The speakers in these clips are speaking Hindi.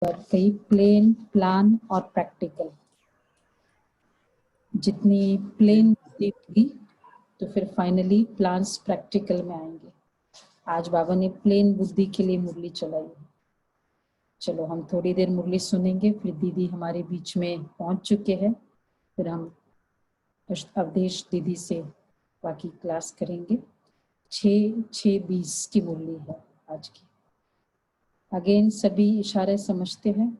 पर कई प्लेन, प्लान और प्रैक्टिकल। जितनी प्लेन बुद्धि होगी तो फिर फाइनली प्लान्स प्रैक्टिकल में आएंगे। आज बाबा ने प्लेन बुद्धि के लिए मुरली चलाई। चलो हम थोड़ी देर मुरली सुनेंगे, फिर दीदी हमारे बीच में पहुंच चुके हैं, फिर हम अवधेश दीदी से बाकी क्लास करेंगे। 6:20 की मुरली है आज की। अगेन सभी इशारे समझते हैं?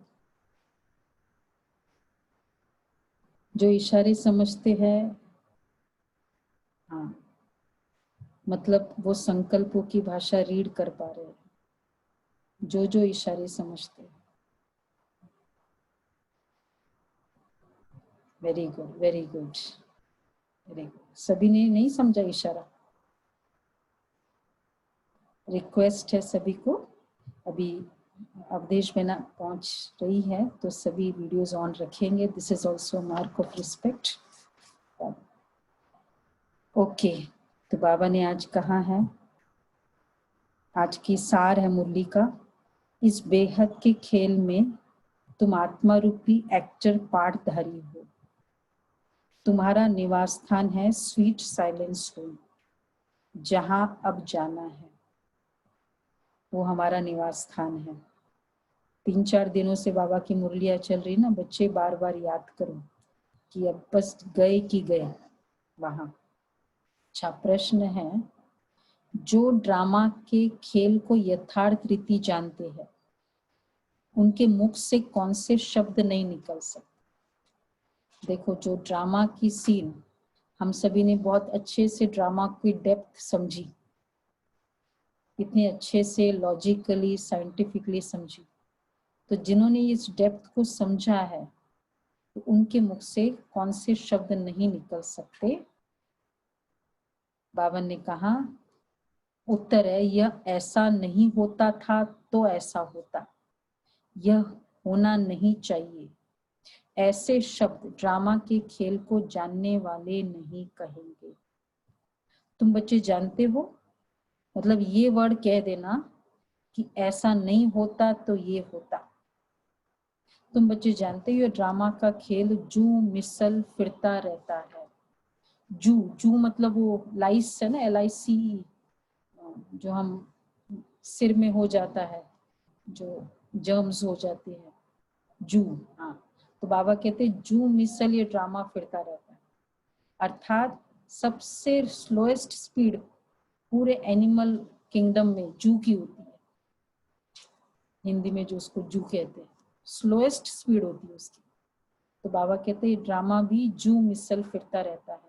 जो इशारे समझते हैं, हाँ, मतलब वो संकल्पों की भाषा रीड कर पा रहे हैं। जो इशारे समझते हैं। Very good, very good, very good. सभी ने नहीं समझा इशारा? रिक्वेस्ट है सभी को, अभी अवधेश बहना पहुंच रही है तो सभी वीडियोस ऑन रखेंगे। This is also mark of respect. Okay, तो बाबा ने आज कहा है, आज की सार है मुरली का, इस बेहद के खेल में तुम आत्मा रूपी एक्टर पार्टधारी हो। तुम्हारा निवास स्थान है स्वीट साइलेंस रूम, जहां अब जाना है वो हमारा निवास स्थान है। 3-4 दिनों से बाबा की मुरलियां चल रही ना, बच्चे बार बार याद करो कि अब बस गए कि गए वहां। अच्छा, प्रश्न है, जो ड्रामा के खेल को यथार्थ रीति जानते हैं उनके मुख से कौन से शब्द नहीं निकल सकते? देखो, जो ड्रामा की सीन, हम सभी ने बहुत अच्छे से ड्रामा की डेप्थ समझी, इतने अच्छे से लॉजिकली साइंटिफिकली समझी। तो जिन्होंने इस डेप्थ को समझा है तो उनके मुख से कौन से शब्द नहीं निकल सकते? बाबा ने कहा, उत्तर है, यह ऐसा नहीं होता था तो ऐसा होता, यह होना नहीं चाहिए। ऐसे शब्द ड्रामा के खेल को जानने वाले नहीं कहेंगे। तुम बच्चे जानते हो, मतलब ये वर्ड कह देना कि ऐसा नहीं होता तो ये होता। तुम बच्चे जानते हो ड्रामा का खेल जू मिसल फिरता रहता है। जू मतलब वो लाइस है ना, LIC, जो हम सिर में हो जाता है, जो जर्म्स हो जाते हैं, जू। हाँ, तो बाबा कहते जू मिसल ये ड्रामा फिरता रहता है, अर्थात सबसे स्लोएस्ट स्पीड पूरे एनिमल किंगडम में जू की होती है। हिंदी में जो उसको जू कहते हैं, स्लोएस्ट स्पीड होती है उसकी। तो बाबा कहते हैं ड्रामा भी जू मिसल फिरता रहता है।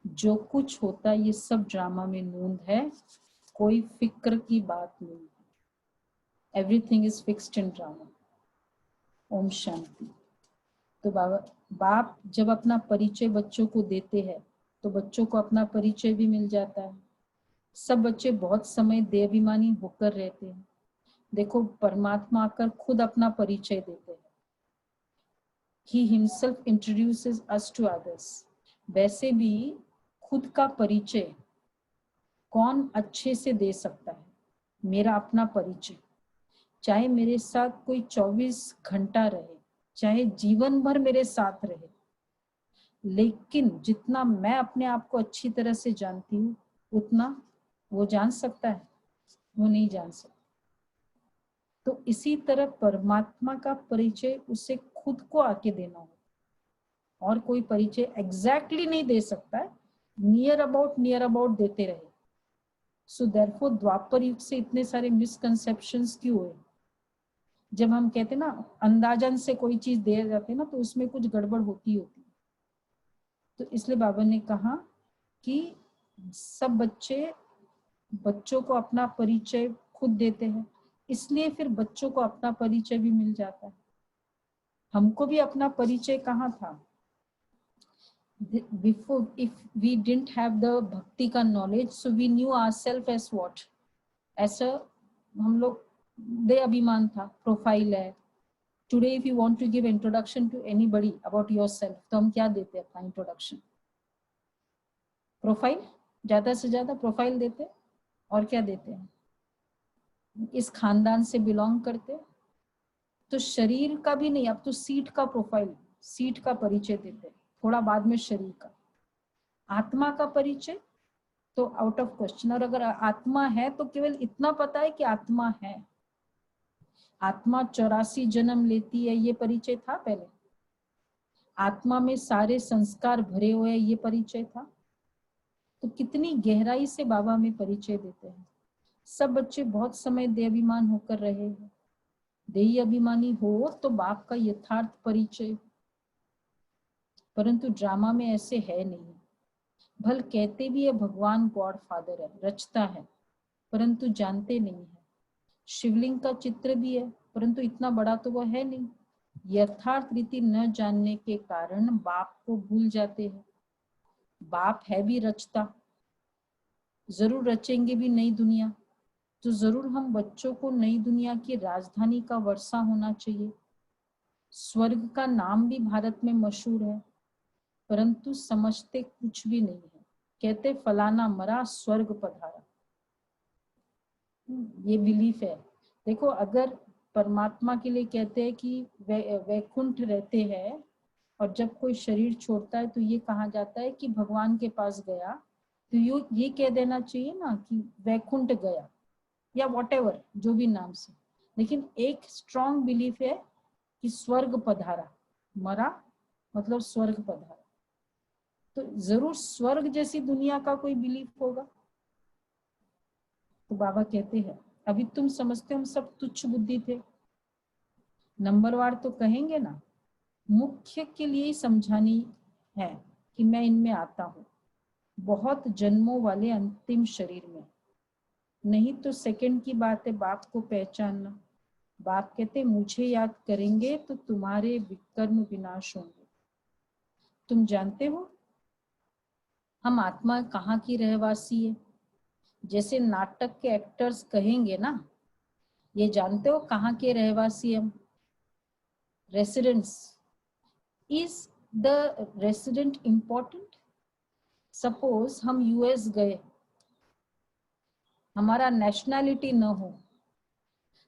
जो कुछ होता है ये सब ड्रामा में नूंद है, कोई फिक्र की बात नहीं है। Everything is fixed in drama. ओम शांति। तो बाप जब अपना परिचय बच्चों को देते हैं तो बच्चों को अपना परिचय भी मिल जाता है। सब बच्चे बहुत समय देहाभिमानी होकर रहते हैं। देखो, परमात्मा आकर खुद अपना परिचय देते हैं। He himself introduces us to others. वैसे भी खुद का परिचय कौन अच्छे से दे सकता है? मेरा अपना परिचय, चाहे मेरे साथ कोई 24 घंटा रहे, चाहे जीवन भर मेरे साथ रहे, लेकिन जितना मैं अपने आप को अच्छी तरह से जानती हूँ उतना वो जान सकता है? वो नहीं जान सकता। तो इसी तरह परमात्मा का परिचय उसे खुद को आके देना हो, और कोई परिचय एग्जैक्टली नहीं दे सकता है, नियर अबाउट देते रहे। सो देयरफॉर द्वापर युग से इतने सारे मिसकंसेप्शंस क्यों हुए? जब हम कहते ना अंदाजन से कोई चीज दे जाते हैं ना, तो उसमें कुछ गड़बड़ होती है। तो इसलिए बाबा ने कहा कि सब बच्चों को अपना परिचय खुद देते हैं, इसलिए फिर बच्चों को अपना परिचय भी मिल जाता है। हमको भी अपना परिचय कहाँ था? Before, if we didn't have the भक्ति का knowledge, so we knew ourselves as what? ऐसा हम लोग दे अभिमान था, प्रोफाइल है। Today if you want to give introduction to anybody about yourself, तो हम क्या देते हैं अपना इंट्रोडक्शन? प्रोफाइल, ज्यादा से ज्यादा प्रोफाइल देते, और क्या देते हैं? इस खानदान से बिलोंग करते, तो शरीर का भी नहीं, अब तो सीट का प्रोफाइल, सीट का परिचय देते हैं, थोड़ा बाद में शरीर का। आत्मा का परिचय तो आउट ऑफ क्वेश्चन। और अगर आत्मा है तो केवल इतना पता है कि आत्मा है। आत्मा 84 जन्म लेती है, ये परिचय था पहले। आत्मा में सारे संस्कार भरे हुए हैं, ये परिचय था। तो कितनी गहराई से बाबा में परिचय देते हैं। सब बच्चे बहुत समय देहाभिमान होकर रहे हैं। देही अभिमानी हो तो बाप का यथार्थ परिचय, परंतु ड्रामा में ऐसे है नहीं। भल कहते भी है भगवान गॉड फादर है, रचता है, परंतु जानते नहीं है। शिवलिंग का चित्र भी है, परंतु इतना बड़ा तो वो है नहीं। यथार्थ रीति न जानने के कारण बाप को भूल जाते हैं। बाप है भी रचता, जरूर रचेंगे भी नई दुनिया। तो जरूर हम बच्चों को नई दुनिया की राजधानी का वर्षा होना चाहिए। स्वर्ग का नाम भी भारत में मशहूर है, परंतु समझते कुछ भी नहीं है। कहते फलाना मरा स्वर्ग पधारा, ये बिलीफ है। देखो, अगर परमात्मा के लिए कहते हैं कि वैकुंठ रहते हैं, और जब कोई शरीर छोड़ता है तो ये कहा जाता है कि भगवान के पास गया, तो ये कह देना चाहिए ना कि वैकुंठ गया, या वॉटेवर जो भी नाम से। लेकिन एक स्ट्रॉन्ग बिलीफ है कि स्वर्ग पधारा, मरा मतलब स्वर्ग पधारा। तो जरूर स्वर्ग जैसी दुनिया का कोई बिलीफ होगा। तो बाबा कहते हैं अभी तुम समझते हो हम सब तुच्छ बुद्धि थे। नंबरवार तो कहेंगे ना, मुख्य के लिए ही समझानी है कि मैं इनमें आता हूँ, बहुत जन्मों वाले अंतिम शरीर में। नहीं तो सेकंड की बात है बाप को पहचानना। बाप कहते मुझे याद करेंगे तो तुम्हारे विकर्म विनाश होंगे। तुम जानते हो हम आत्मा कहाँ की रहवासी है? जैसे नाटक के एक्टर्स कहेंगे ना, ये जानते हो कहाँ के रहवासी हम? Residents. Is the resident important? Suppose हम यूएस गए, हमारा नेशनैलिटी न हो,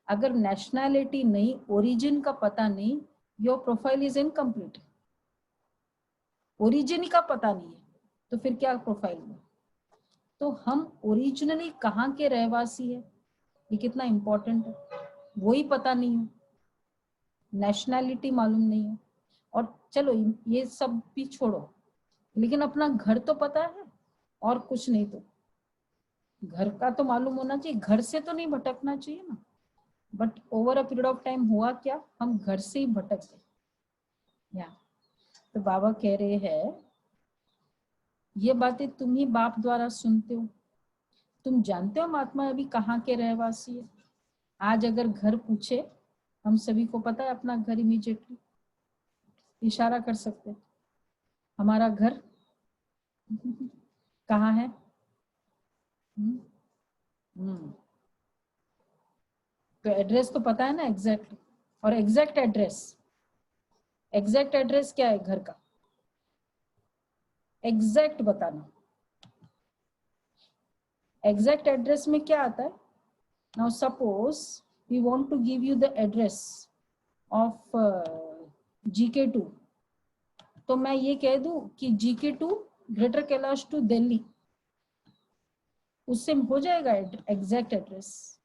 अगर नेशनैलिटी नहीं, ओरिजिन का पता नहीं, your profile is incomplete. Origin का पता नहीं है तो फिर क्या प्रोफाइल में? तो हम ओरिजिनली कहाँ के रहवासी है, ये कितना इंपॉर्टेंट है। वही पता नहीं हो, नेशनैलिटी मालूम नहीं हो, और चलो ये सब भी छोड़ो, लेकिन अपना घर तो पता है, और कुछ नहीं तो घर का तो मालूम होना चाहिए। घर से तो नहीं भटकना चाहिए ना। But over a period of time हुआ क्या, हम घर से ही भटक गए। या तो बाबा कह रहे हैं ये बातें तुम ही बाप द्वारा सुनते हो। तुम जानते हो महात्मा अभी कहाँ के रहवासी है? आज अगर घर पूछे, हम सभी को पता है अपना घर, इमीडिएटली इशारा कर सकते हैं हमारा घर कहाँ है। तो एड्रेस तो पता है ना एग्जैक्टली। और एग्जैक्ट एड्रेस क्या है घर का? एग्जैक्ट बताना। एग्जैक्ट एड्रेस में क्या आता है? Now suppose we want to give you the address of GK2, तो मैं ये कह दूं कि GK2 greater Kailash two Delhi, उससे हो जाएगा exact address.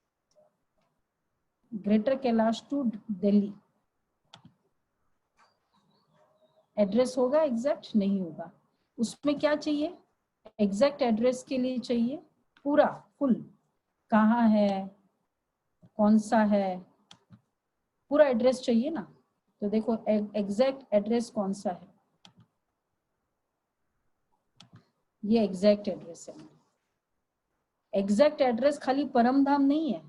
Greater Kailash two Delhi address होगा? एग्जैक्ट नहीं होगा। उसमें क्या चाहिए? एग्जैक्ट एड्रेस के लिए चाहिए पूरा फुल, कहाँ है, कौन सा है, पूरा एड्रेस चाहिए ना। तो देखो एग्जैक्ट एड्रेस कौन सा है, ये एग्जैक्ट एड्रेस है। एग्जैक्ट एड्रेस खाली परम धाम नहीं है,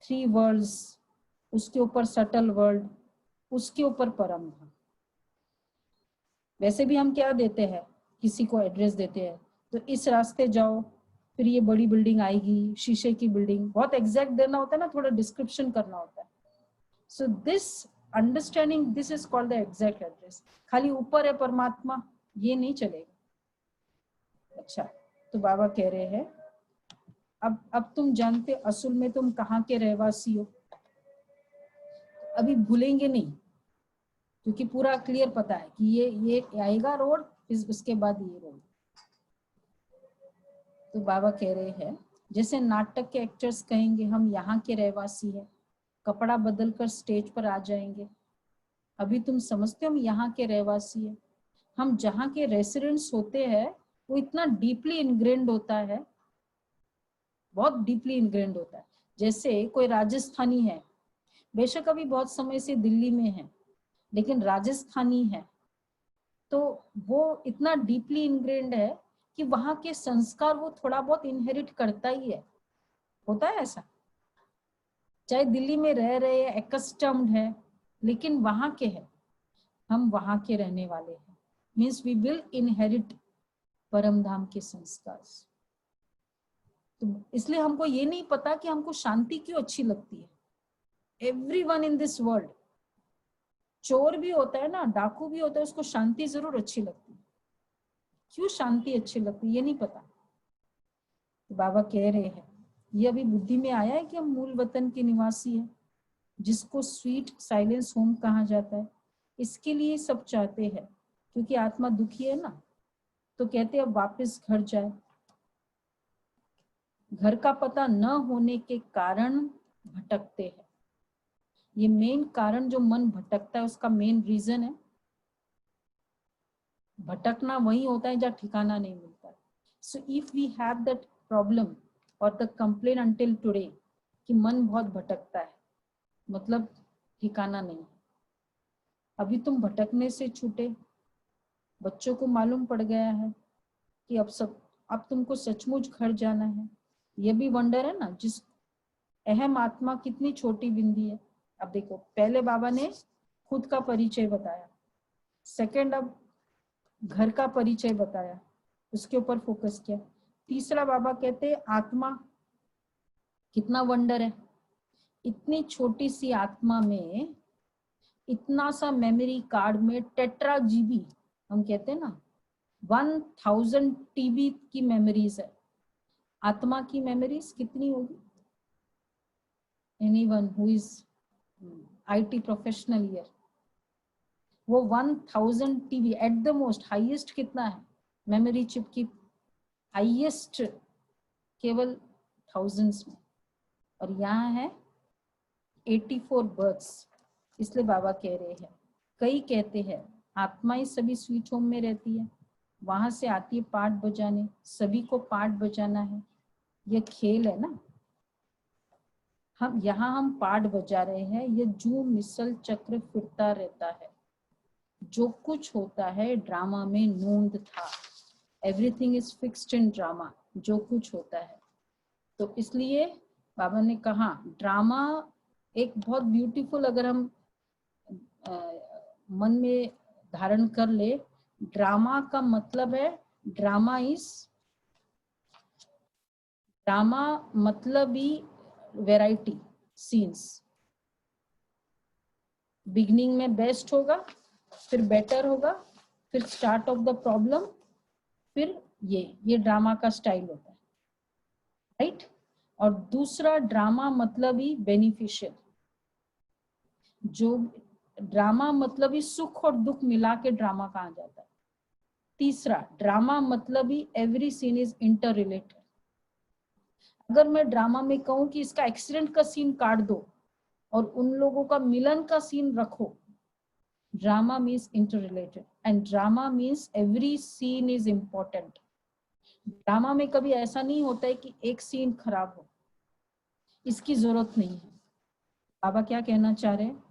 3 वर्ल्ड्स, उसके ऊपर सटल वर्ल्ड, उसके ऊपर परम धाम। वैसे भी हम क्या देते हैं, किसी को एड्रेस देते हैं तो इस रास्ते जाओ, फिर ये बड़ी बिल्डिंग आएगी, शीशे की बिल्डिंग, बहुत एग्जैक्ट देना होता है ना, थोड़ा डिस्क्रिप्शन करना होता है। So this understanding, this is called the exact address. खाली ऊपर है परमात्मा, ये नहीं चलेगा। अच्छा, तो बाबा कह रहे हैं अब तुम जानते असल में तुम कहाँ के रहवासी हो। अभी भूलेंगे नहीं, क्योंकि पूरा क्लियर पता है कि ये आएगा रोड, फिर उसके बाद ये रोड। तो बाबा कह रहे हैं जैसे नाटक के एक्टर्स कहेंगे हम यहाँ के रहवासी हैं, कपड़ा बदलकर स्टेज पर आ जाएंगे। अभी तुम समझते हो हम यहाँ के रहवासी हैं। हम जहाँ के रेसिडेंट्स होते हैं वो इतना डीपली इनग्रेंड होता है, बहुत डीपली इनग्रेंड होता है। जैसे कोई राजस्थानी है, बेशक अभी बहुत समय से दिल्ली में है, लेकिन राजस्थानी है, तो वो इतना डीपली इनग्रेंड है कि वहां के संस्कार वो थोड़ा बहुत इनहेरिट करता ही है। होता है ऐसा, चाहे दिल्ली में रह रहे हैं, एकस्टम्ड है, लेकिन वहां के हैं, हम वहां के रहने वाले हैं, मीन्स वी विल इनहेरिट परम धाम के संस्कार। तो इसलिए हमको ये नहीं पता कि हमको शांति क्यों अच्छी लगती है। एवरीवन इन दिस वर्ल्ड, चोर भी होता है ना, डाकू भी होता है, उसको शांति जरूर अच्छी लगती है। क्यों शांति अच्छी लगती है ये नहीं पता। तो बाबा कह रहे हैं ये अभी बुद्धि में आया है कि हम मूल वतन के निवासी हैं, जिसको स्वीट साइलेंस होम कहा जाता है। इसके लिए सब चाहते हैं, क्योंकि आत्मा दुखी है ना, तो कहते हैं अब वापस घर जाए। घर का पता न होने के कारण भटकते हैं। ये मेन कारण जो मन भटकता है उसका मेन रीजन है। भटकना वही होता है जहाँ ठिकाना नहीं मिलता। So if we have that problem और द कंप्लेन अंटिल टुडे कि मन बहुत भटकता है, मतलब ठिकाना नहीं है। अभी तुम भटकने से छूटे, बच्चों को मालूम पड़ गया है कि अब तुमको सचमुच घर जाना है। ये भी वंडर है ना, जिस अहम आत्मा कितनी छोटी बिंदी है। अब देखो, पहले बाबा ने खुद का परिचय बताया, सेकंड अब घर का परिचय बताया, उसके ऊपर फोकस किया। तीसरा बाबा कहते हैं आत्मा कितना वंडर है। इतनी छोटी सी आत्मा में इतना सा मेमोरी कार्ड में टेट्रा जीबी, हम कहते हैं ना 1000 टीबी की मेमोरीज है। आत्मा की मेमोरीज कितनी होगी? Anyone who is IT professional year, वो 1000 TB at the most. Highest कितना है मेमोरी चिप की? हाईएस्ट केवल थाउजेंड्स में, और यहाँ है 84 बर्ड्स। इसलिए बाबा कह रहे हैं, कई कहते हैं आत्मा ही सभी स्वीट होम में रहती है, वहां से आती है पाठ बजाने, सभी को पाठ बजाना है। ये खेल है ना, हम पाठ बजा रहे हैं, ये जू मिसल चक्र फिरता रहता है। जो कुछ होता है ड्रामा में नोंद था। Everything is fixed in drama, जो कुछ होता है। तो इसलिए बाबा ने कहा ड्रामा एक बहुत ब्यूटीफुल, अगर हम मन में धारण कर ले, ड्रामा का मतलब है ड्रामा मतलब ही वैरायटी सीन्स। बिगनिंग में बेस्ट होगा, फिर बेटर होगा, फिर स्टार्ट ऑफ द प्रॉब्लम, फिर ये ड्रामा का स्टाइल होता है, राइट। और दूसरा ड्रामा मतलब ही बेनिफिशियल, जो ड्रामा मतलब ही सुख और दुख मिला के ड्रामा कहा जाता है। तीसरा ड्रामा मतलब ही every scene is interrelated. अगर मैं ड्रामा में कहूं कि इसका एक्सीडेंट का सीन काट दो और उन लोगों का मिलन का सीन रखो, drama means inter related and drama means every scene is important. Drama में कभी ऐसा नहीं होता है कि एक सीन खराब हो, इसकी जरूरत नहीं है। बाबा क्या कहना चाह रहे हैं,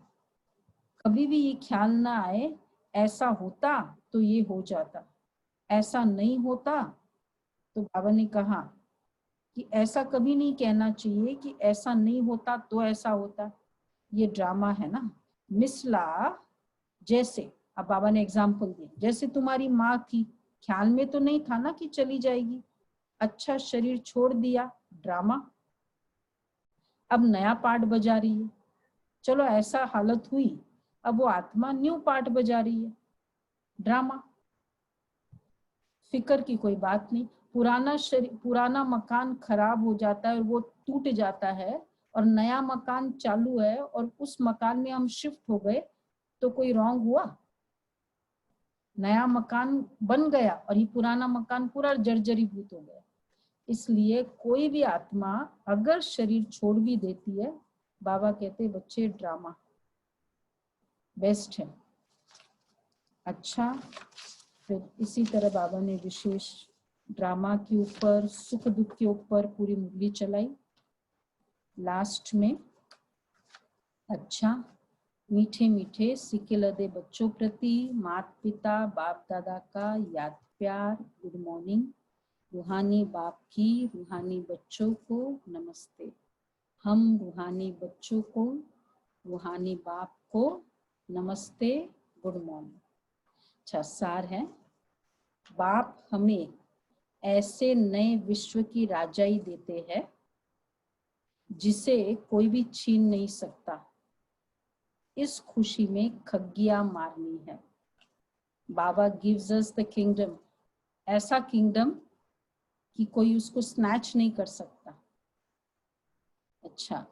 कभी भी ये ख्याल ना आए ऐसा होता तो ये हो जाता, ऐसा नहीं होता। तो बाबा ने कहा कि ऐसा कभी नहीं कहना चाहिए कि ऐसा नहीं होता तो ऐसा होता। ये ड्रामा है ना। मिसला, जैसे अब बाबा ने एग्जाम्पल दिया, जैसे तुम्हारी माँ थी, ख्याल में तो नहीं था ना कि चली जाएगी, अच्छा शरीर छोड़ दिया, ड्रामा। अब नया पार्ट बजा रही है, चलो ऐसा हालत हुई, अब वो आत्मा न्यू पार्ट बजा रही है, ड्रामा। फिक्र की कोई बात नहीं, पुराना मकान खराब हो जाता है और वो टूट जाता है, और नया मकान चालू है और उस मकान में हम शिफ्ट हो गए तो कोई रॉन्ग हुआ? नया मकान बन गया और ये पुराना मकान पूरा जर्जरीभूत हो गया। इसलिए कोई भी आत्मा अगर शरीर छोड़ भी देती है, बाबा कहते बच्चे ड्रामा बेस्ट है। अच्छा, फिर इसी तरह बाबा ने विशेष ड्रामा के ऊपर, सुख दुख के ऊपर पूरी मुरली चलाई लास्ट में। अच्छा, मीठे मीठे सिके लदे बच्चों प्रति माता पिता बाप दादा का याद प्यार, गुड मॉर्निंग। रूहानी बाप की रूहानी बच्चों को नमस्ते। हम रूहानी बच्चों को रूहानी बाप को नमस्ते, गुड मॉर्निंग। अच्छा, सार है, बाप हमें ऐसे नए विश्व की राजाई देते हैं जिसे कोई भी छीन नहीं सकता। इस खुशी में खग्गियां मारनी है। बाबा गिव्स अस द किंगडम, ऐसा किंगडम कि कोई उसको स्नैच नहीं कर सकता। अच्छा,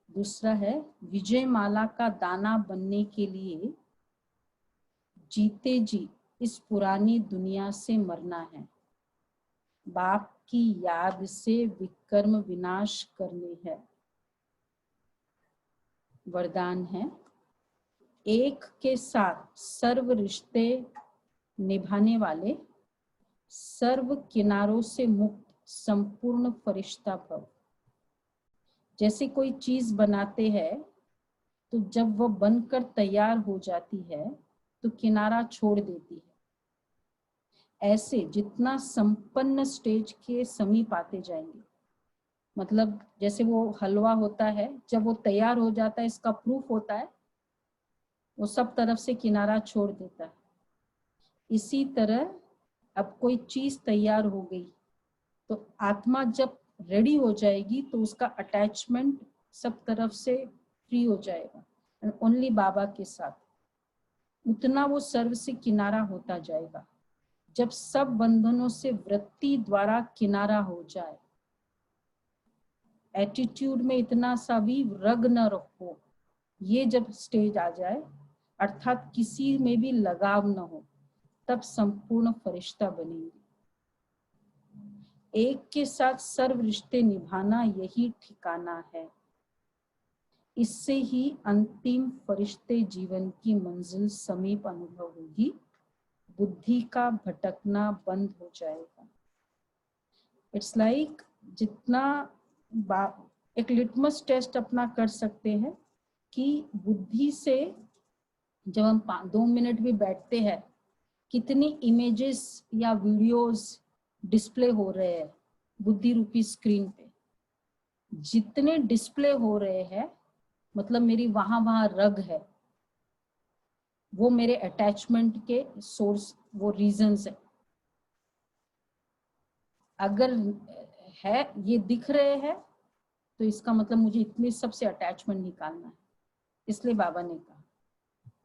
दूसरा है, विजय माला का दाना बनने के लिए जीते जी इस पुरानी दुनिया से मरना है। बाप की याद से विकर्म विनाश करने है। वरदान है, एक के साथ सर्व रिश्ते निभाने वाले, सर्व किनारों से मुक्त संपूर्ण फरिश्ता भव। जैसे कोई चीज बनाते हैं तो जब वह बनकर तैयार हो जाती है तो किनारा छोड़ देती है। ऐसे जितना संपन्न स्टेज के समीप आते जाएंगे, मतलब जैसे वो हलवा होता है, जब वो तैयार हो जाता है, इसका प्रूफ होता है, वो सब तरफ से किनारा छोड़ देता है। इसी तरह अब कोई चीज तैयार हो गई तो आत्मा जब रेडी हो जाएगी तो उसका अटैचमेंट सब तरफ से फ्री हो जाएगा, एंड ओनली बाबा के साथ। उतना वो सर्व से किनारा होता जाएगा। जब सब बंधनों से वृत्ति द्वारा किनारा हो जाए, एटीट्यूड में इतना सा भी रग न रखो, ये जब स्टेज आ जाए, अर्थात किसी में भी लगाव न हो, तब संपूर्ण फरिश्ता बनेंगे। एक के साथ सर्व रिश्ते निभाना यही ठिकाना है। इससे ही अंतिम फरिश्ते जीवन की मंजिल समीप अनुभव होगी। बुद्धि का भटकना बंद हो जाएगा। इट्स लाइक जितना एक लिटमस टेस्ट अपना कर सकते हैं कि बुद्धि से जब हम 2 मिनट भी बैठते हैं, कितनी इमेजेस या वीडियोस डिस्प्ले हो रहे हैं बुद्धि रूपी स्क्रीन पे। जितने डिस्प्ले हो रहे हैं, मतलब मेरी वहां रग है, वो मेरे अटैचमेंट के सोर्स, वो रीजंस है। अगर है ये दिख रहे हैं तो इसका मतलब मुझे इतने सबसे अटैचमेंट निकालना है। इसलिए बाबा ने कहा,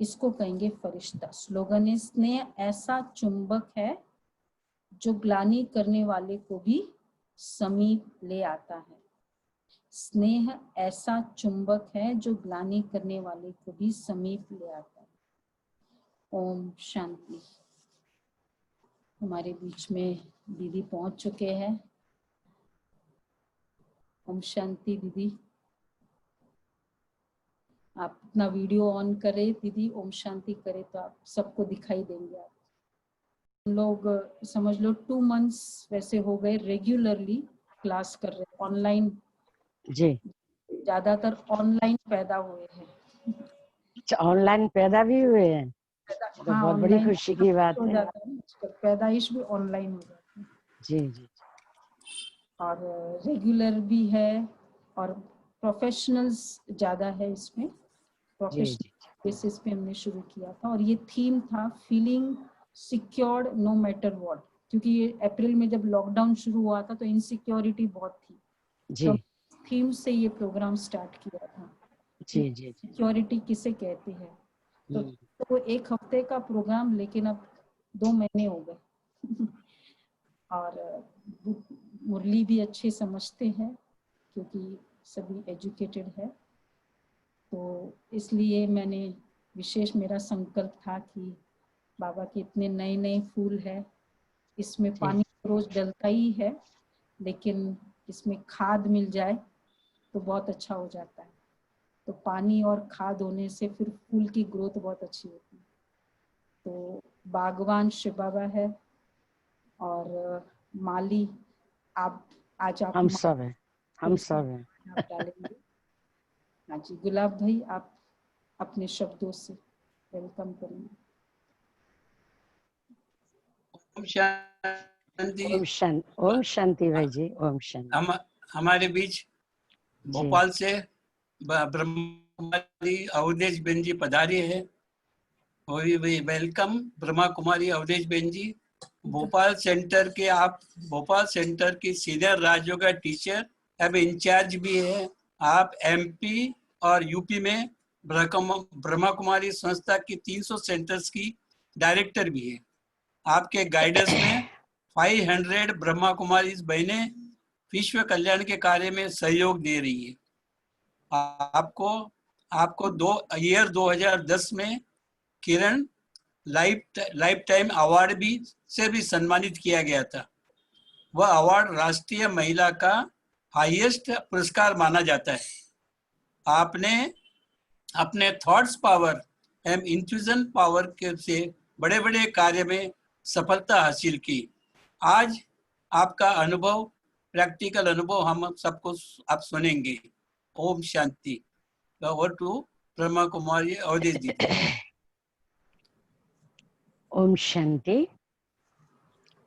इसको कहेंगे फरिश्ता। स्लोगन है, स्नेह ऐसा चुंबक है जो ग्लानि करने वाले को भी समीप ले आता है। स्नेह ऐसा चुंबक है जो ग्लानि करने वाले को भी समीप ले आता है। ओम शांति। हमारे बीच में दीदी पहुंच चुके हैं। ओम शांति दीदी, आप अपना वीडियो ऑन करें दीदी, ओम शांति करें तो आप सबको दिखाई देंगे। आप हम लोग समझ लो 2 मंथ्स वैसे हो गए रेगुलरली क्लास कर रहे, ऑनलाइन जी। ज्यादातर ऑनलाइन पैदा हुए हैं। ऑनलाइन पैदा भी हुए हैं, तो हाँ, बहुत बड़ी खुशी की बात हो है। जाता है, पैदाइश भी ऑनलाइन हो जाती है। जी जी। और रेगुलर भी है और प्रोफेशनल्स ज्यादा है इसमें। प्रोफेशनल बेसिस पे हमने शुरू किया था और ये थीम था feeling secured no matter what, क्योंकि ये अप्रैल में जब लॉकडाउन शुरू हुआ था तो इनसिक्योरिटी बहुत थी। जी तो थीम से ये प्रोग्राम स्टार्ट किया था। जी जी। सिक्योरिटी किसे कहते हैं, तो 1 हफ्ते का प्रोग्राम, लेकिन अब 2 महीने हो गए। और मुरली भी अच्छे समझते हैं क्योंकि सभी एजुकेटेड है, तो इसलिए मैंने विशेष मेरा संकल्प था कि बाबा के इतने नए नए फूल है, इसमें पानी रोज डलता ही है, लेकिन इसमें खाद मिल जाए तो बहुत अच्छा हो जाता है। तो पानी और खाद होने से फिर फूल की ग्रोथ बहुत अच्छी होती है। तो बागवान शिव बाबा है और माली आप, आज आप हम सब हैं, हम सब हैं। आप डालेंगे। हाँ जी, गुलाब भाई आप अपने शब्दों से वेलकम करेंगे। ओम शांति। ओम शांति भाई जी, ओम शांति। हमारे बीच भोपाल से ब्रह्मा कुमारी अवधेश बेन जी पधारे हैं। वेलकम ब्रह्मा कुमारी अवधेश बेन जी। भोपाल सेंटर के आप भोपाल सेंटर की सीनियर राजयोगा टीचर अब इंचार्ज भी है। आप एमपी और यूपी में ब्रह्मा कुमारी संस्था की 300 सेंटर्स की डायरेक्टर भी है। आपके गाइडेंस में 500 ब्रह्मा कुमारी बहनें विश्व कल्याण के कार्य में सहयोग दे रही है। आपको 2010 में किरण लाइफ टाइम अवार्ड से भी सम्मानित किया गया था। वह अवार्ड राष्ट्रीय महिला का हाईएस्ट पुरस्कार माना जाता है। आपने अपने थॉट्स पावर एवं इंट्यूजन पावर के से बड़े बड़े कार्य में सफलता हासिल की। आज आपका अनुभव, प्रैक्टिकल अनुभव हम सबको आप सुनेंगे। ओम शांति। ओवर टू ब्रह्मा कुमारी अवधेश दीदी। ओम शांति,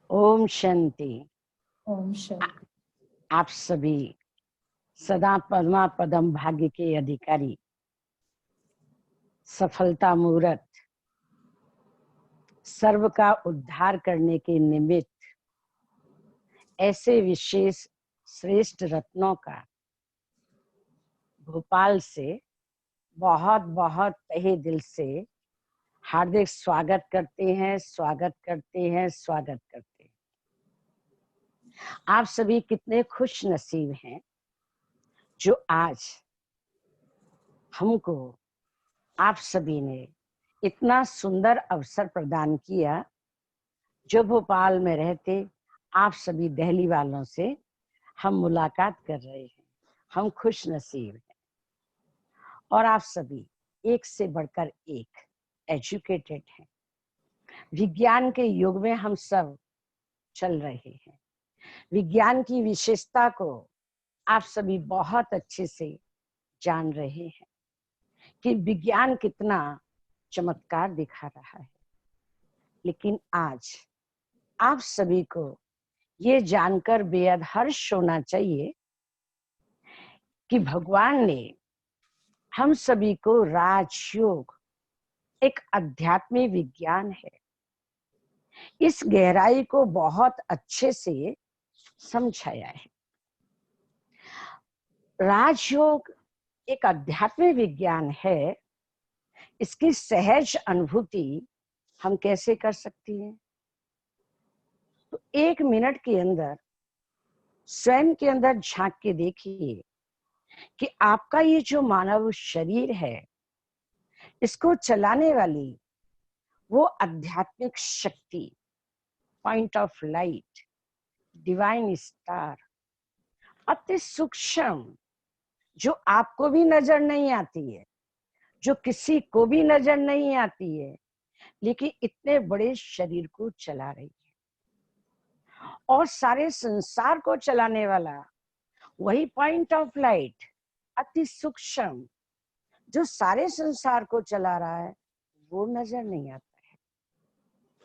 ओम शांति। ओम शांति। आप सभी सदा पद्मा पदम भाग्य के अधिकारी, सफलता मूर्त, सर्व का उद्धार करने के निमित्त ऐसे विशेष श्रेष्ठ रत्नों का भोपाल से बहुत बहुत तहे दिल से हार्दिक स्वागत करते हैं, स्वागत करते हैं, स्वागत करते हैं। आप सभी कितने खुश नसीब हैं जो आज हमको आप सभी ने इतना सुंदर अवसर प्रदान किया। जो भोपाल में रहते आप सभी दिल्ली वालों से हम मुलाकात कर रहे हैं, हम खुश नसीब हैं। और आप सभी एक से बढ़कर एक एजुकेटेड हैं। विज्ञान के युग में हम सब चल रहे हैं। विज्ञान की विशेषता को आप सभी बहुत अच्छे से जान रहे हैं कि विज्ञान कितना चमत्कार दिखा रहा है। लेकिन आज आप सभी को ये जानकर बेहद हर्ष होना चाहिए कि भगवान ने हम सभी को राजयोग एक आध्यात्मिक विज्ञान है, इस गहराई को बहुत अच्छे से समझाया है। राजयोग एक आध्यात्मिक विज्ञान है, इसकी सहज अनुभूति हम कैसे कर सकती हैं? तो 1 मिनट के अंदर स्वयं के अंदर झांक के देखिए कि आपका ये जो मानव शरीर है, इसको चलाने वाली वो आध्यात्मिक शक्ति, point of light, divine star, अति सूक्ष्म, जो आपको भी नजर नहीं आती है, जो किसी को भी नजर नहीं आती है, लेकिन इतने बड़े शरीर को चला रही है। और सारे संसार को चलाने वाला वही पॉइंट ऑफ लाइट, अति सूक्ष्म, जो सारे संसार को चला रहा है, वो नजर नहीं आता है,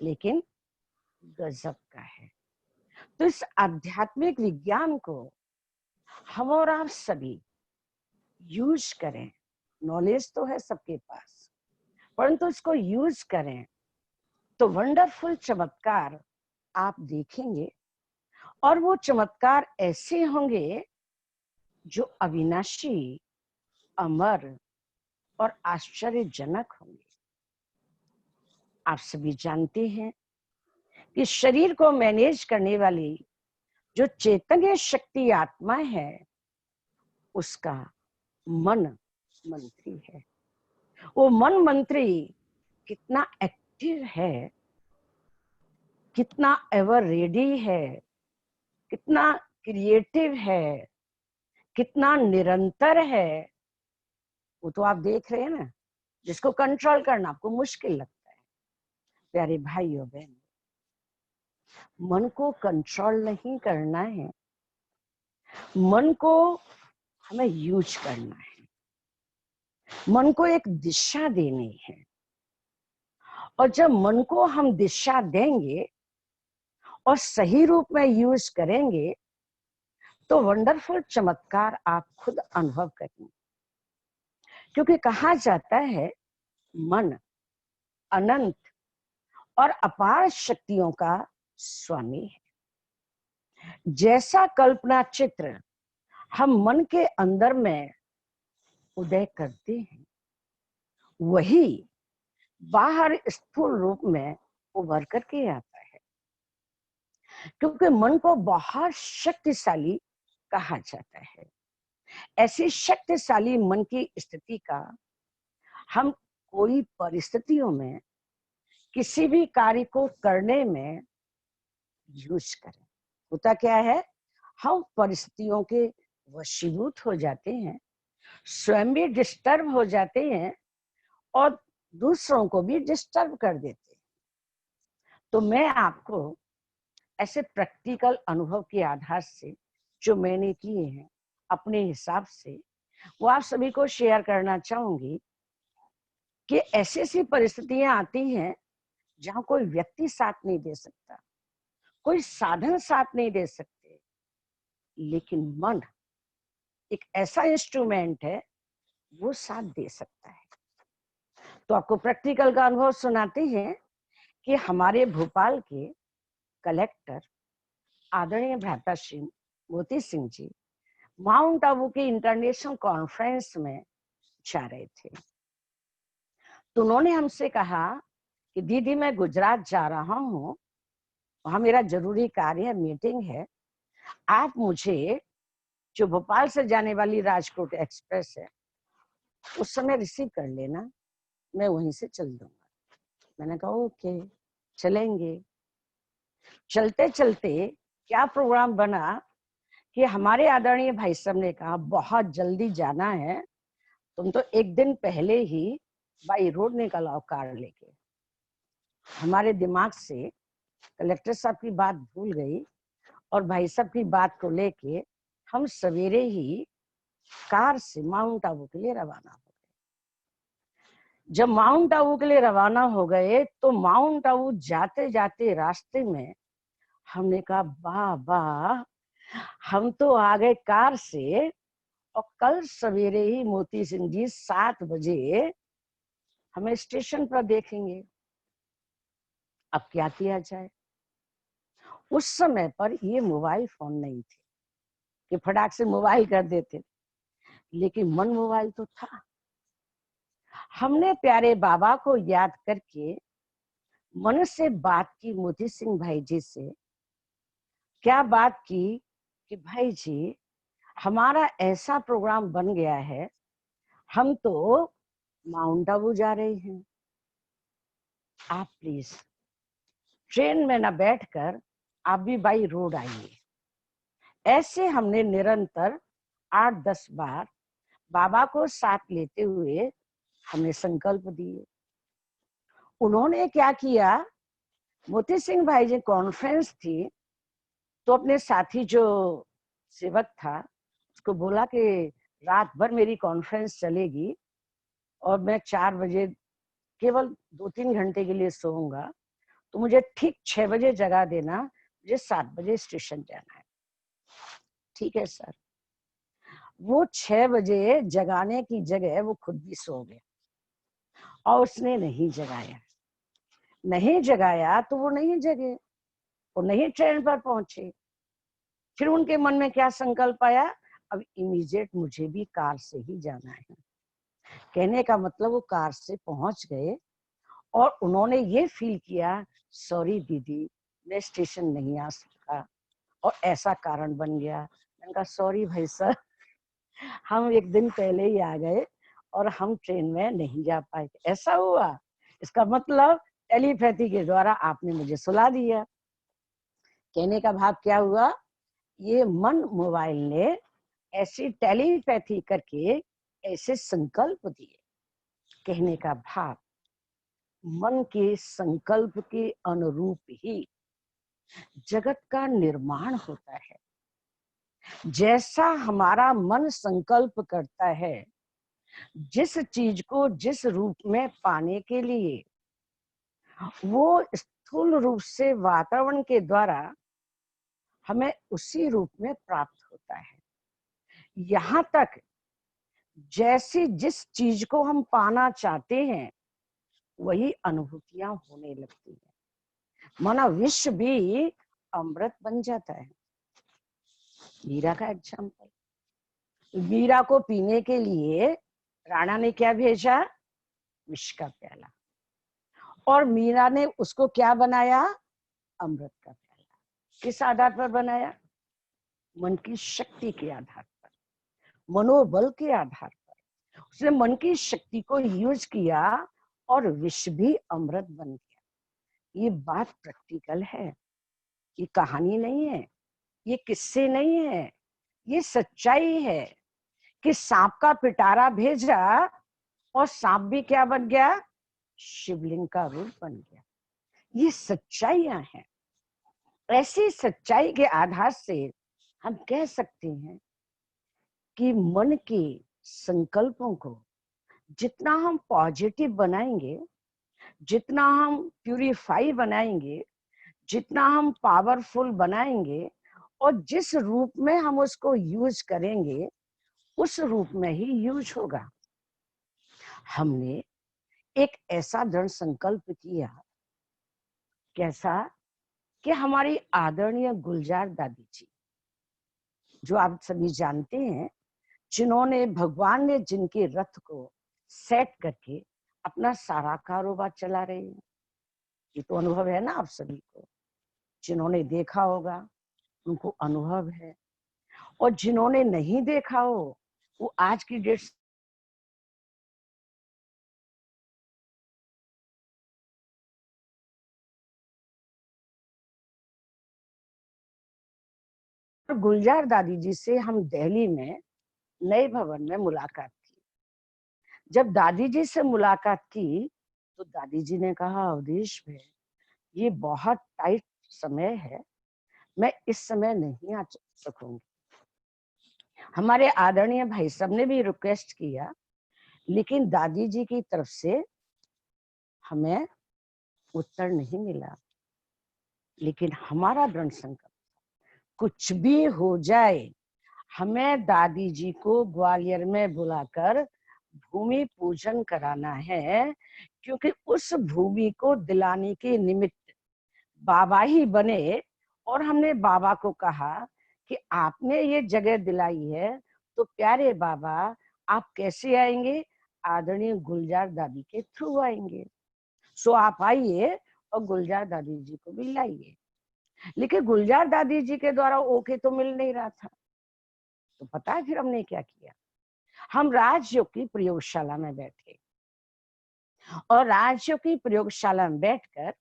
लेकिन गजब का है। तो इस आध्यात्मिक विज्ञान को हम और आप सभी यूज करें। नॉलेज तो है सबके पास, परंतु इसको यूज करें तो वंडरफुल चमत्कार आप देखेंगे। और वो चमत्कार ऐसे होंगे जो अविनाशी, अमर और आश्चर्यजनक होंगे। आप सभी जानते हैं कि शरीर को मैनेज करने वाली जो चैतन्य शक्ति आत्मा है, उसका मन मंत्री है। वो मन मंत्री कितना एक्टिव है, कितना एवर रेडी है, कितना क्रिएटिव है, कितना निरंतर है, वो तो आप देख रहे हैं ना। जिसको कंट्रोल करना आपको मुश्किल लगता है। प्यारे भाइयों बहन, मन को कंट्रोल नहीं करना है, मन को हमें यूज करना है, मन को एक दिशा देनी है। और जब मन को हम दिशा देंगे और सही रूप में यूज करेंगे तो वंडरफुल चमत्कार आप खुद अनुभव करेंगे। क्योंकि कहा जाता है मन अनंत और अपार शक्तियों का स्वामी है। जैसा कल्पना चित्र हम मन के अंदर में उदय करते हैं, वही बाहर स्थूल रूप में उभर करके आता है। क्योंकि मन को बहुत शक्तिशाली कहा जाता है। ऐसी शक्तिशाली मन की स्थिति का हम कोई परिस्थितियों में किसी भी कार्य को करने में यूज करें। होता क्या है, हम परिस्थितियों के वशीभूत हो जाते हैं, स्वयं भी डिस्टर्ब हो जाते हैं और दूसरों को भी डिस्टर्ब कर देते हैं। तो मैं आपको ऐसे प्रैक्टिकल अनुभव के आधार से जो मैंने किए हैं अपने हिसाब से, वो आप सभी को शेयर करना चाहूंगी कि ऐसी ऐसी परिस्थितियां आती हैं जहां कोई व्यक्ति साथ नहीं दे सकता, कोई साधन साथ नहीं दे सकते, लेकिन मन एक ऐसा इंस्ट्रूमेंट है, वो साथ दे सकता है। तो आपको प्रैक्टिकल का अनुभव सुनाते हैं कि हमारे भोपाल के कलेक्टर आदरणीय भ्राता श्री मोती सिंह जी माउंट आबू के इंटरनेशनल कॉन्फ्रेंस में जा रहे थे। तो उन्होंने हमसे कहा कि दीदी मैं गुजरात जा रहा हूँ, वहां मेरा जरूरी कार्य है, मीटिंग है, आप मुझे जो भोपाल से जाने वाली राजकोट एक्सप्रेस है उस समय रिसीव कर लेना, मैं वहीं से चल दूंगा। मैंने कहा ओके चलेंगे। चलते चलते क्या प्रोग्राम बना कि हमारे आदरणीय भाई साहब ने कहा बहुत जल्दी जाना है, तुम तो एक दिन पहले ही बाई रोड निकल आओ कार लेके। हमारे दिमाग से कलेक्टर साहब की बात भूल गई और भाई साहब की बात को लेके हम सवेरे ही कार से माउंट आबू के लिए रवाना हो गए। जब माउंट आबू के लिए रवाना हो गए तो माउंट आबू जाते जाते रास्ते में हमने कहा वाह वाह, हम तो आ गए कार से और कल सवेरे ही मोती सिंह जी 7 बजे हमें स्टेशन पर देखेंगे। अब क्या किया जाए। उस समय पर ये मोबाइल फोन नहीं थे कि फटाक से मोबाइल कर देते, लेकिन मन मोबाइल तो था। हमने प्यारे बाबा को याद करके मन से बात की मोती सिंह भाई जी से। क्या बात की कि भाई जी हमारा ऐसा प्रोग्राम बन गया है, हम तो माउंट आबू जा रहे हैं, आप प्लीज ट्रेन में ना बैठकर आप भी बाई रोड आइए। ऐसे हमने निरंतर 8-10 बार बाबा को साथ लेते हुए हमने संकल्प दिए। उन्होंने क्या किया, मोती सिंह भाई जी कॉन्फ्रेंस थी तो अपने साथी जो सेवक था उसको बोला कि रात भर मेरी कॉन्फ्रेंस चलेगी और मैं 4 बजे केवल 2-3 घंटे के लिए सोऊंगा, तो मुझे ठीक 6 बजे जगा देना, मुझे 7 बजे स्टेशन जाना है। ठीक है सर। वो 6 बजे जगाने की जगह वो खुद भी सो गया और उसने नहीं जगाया। नहीं जगाया तो वो नहीं जगे, वो नहीं ट्रेन पर पहुंचे। फिर उनके मन में क्या संकल्प आया, अब इमीडिएट मुझे भी कार से ही जाना है। कहने का मतलब वो कार से पहुंच गए और उन्होंने ये फील किया सॉरी दीदी मैं स्टेशन नहीं आ सका और ऐसा कारण बन गया। मैंने कहा सॉरी भाई सर, हम एक दिन पहले ही आ गए और हम ट्रेन में नहीं जा पाए। ऐसा हुआ, इसका मतलब टेलीपैथी के द्वारा आपने मुझे सुला दिया। कहने का भाव क्या हुआ, ये मन मोबाइल ने ऐसी टेलीपैथी करके ऐसे संकल्प दिए। कहने का भाव, मन के संकल्प के अनुरूप ही जगत का निर्माण होता है। जैसा हमारा मन संकल्प करता है, जिस चीज को जिस रूप में पाने के लिए, वो स्थूल रूप से वातावरण के द्वारा हमें उसी रूप में प्राप्त होता है। यहाँ तक जैसी जिस चीज को हम पाना चाहते हैं वही अनुभूतियां होने लगती है। माना विश्व भी अमृत बन जाता है। मीरा का एग्जाम्पल, मीरा को पीने के लिए राणा ने क्या भेजा, विष का प्याला, और मीरा ने उसको क्या बनाया, अमृत का प्याला। किस आधार पर बनाया, मन की शक्ति के आधार पर, मनोबल के आधार पर। उसने मन की शक्ति को यूज किया और विष भी अमृत बन गया। ये बात प्रैक्टिकल है, ये कहानी नहीं है, ये किस्से नहीं है, ये सच्चाई है कि सांप का पिटारा भेजा और सांप भी क्या बन गया, शिवलिंग का रूप बन गया। ये सच्चाइयां हैं। ऐसी सच्चाई के आधार से हम कह सकते हैं कि मन के संकल्पों को जितना हम पॉजिटिव बनाएंगे, जितना हम प्यूरिफाई बनाएंगे, जितना हम पावरफुल बनाएंगे, और जिस रूप में हम उसको यूज करेंगे उस रूप में ही यूज होगा। हमने एक ऐसा दृढ़ संकल्प किया, कैसा कि हमारी आदरणीय गुलजार दादी जी, जो आप सभी जानते हैं, जिन्होंने भगवान ने जिनके रथ को सेट करके अपना सारा कारोबार चला रहे हैं। ये तो अनुभव है ना आप सभी को, जिन्होंने देखा होगा उनको अनुभव है, और जिन्होंने नहीं देखा हो वो आज की डेट गुलजार दादी जी से हम दिल्ली में नए भवन में मुलाकात की। जब दादी जी से मुलाकात की तो दादी जी ने कहा, अवधेश भाई ये बहुत टाइट समय है, मैं इस समय नहीं आ सकूंगी। हमारे आदरणीय भाई साहब ने भी रिक्वेस्ट किया, लेकिन दादी जी की तरफ से हमें उत्तर नहीं मिला। लेकिन हमारा दृढ़ संकल्प, कुछ भी हो जाए, हमें दादी जी को ग्वालियर में बुलाकर भूमि पूजन कराना है, क्योंकि उस भूमि को दिलाने के निमित्त बाबा ही बने। और हमने बाबा को कहा कि आपने ये जगह दिलाई है तो प्यारे बाबा आप कैसे आएंगे, आदरणीय गुलजार दादी के थ्रू आएंगे। सो आप आइए और गुलजार दादी जी को भी लाइए। लेकिन गुलजार दादी जी के द्वारा ओके तो मिल नहीं रहा था। तो पता है फिर हमने क्या किया, हम राजयोग की प्रयोगशाला में बैठे और राजयोग की प्रयोगशाला में बैठकर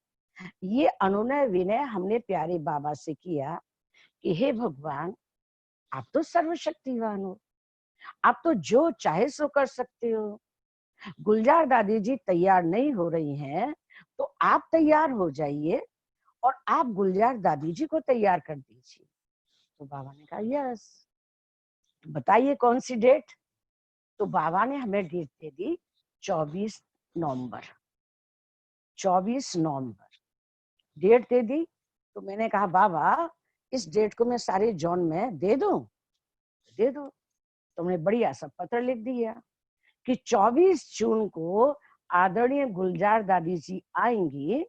ये अनुनय विनय हमने प्यारे बाबा से किया कि हे भगवान, आप तो सर्वशक्तिवान हो, आप तो जो चाहे सो कर सकते हो। गुलजार दादी जी तैयार नहीं हो रही हैं तो आप तैयार हो जाइए और आप गुलजार दादी जी को तैयार कर दीजिए। तो बाबा ने कहा यस। तो बताइए कौन सी डेट। तो बाबा ने हमें डेट दे दी 24 नवंबर। 24 नवंबर डेट दे दी। तो मैंने कहा बाबा इस डेट को मैं सारे जोन में दे दूं। दे दो। तो हमने बढ़िया सा पत्र लिख दिया कि 24 जून को आदरणीय गुलजार दादी जी आएंगी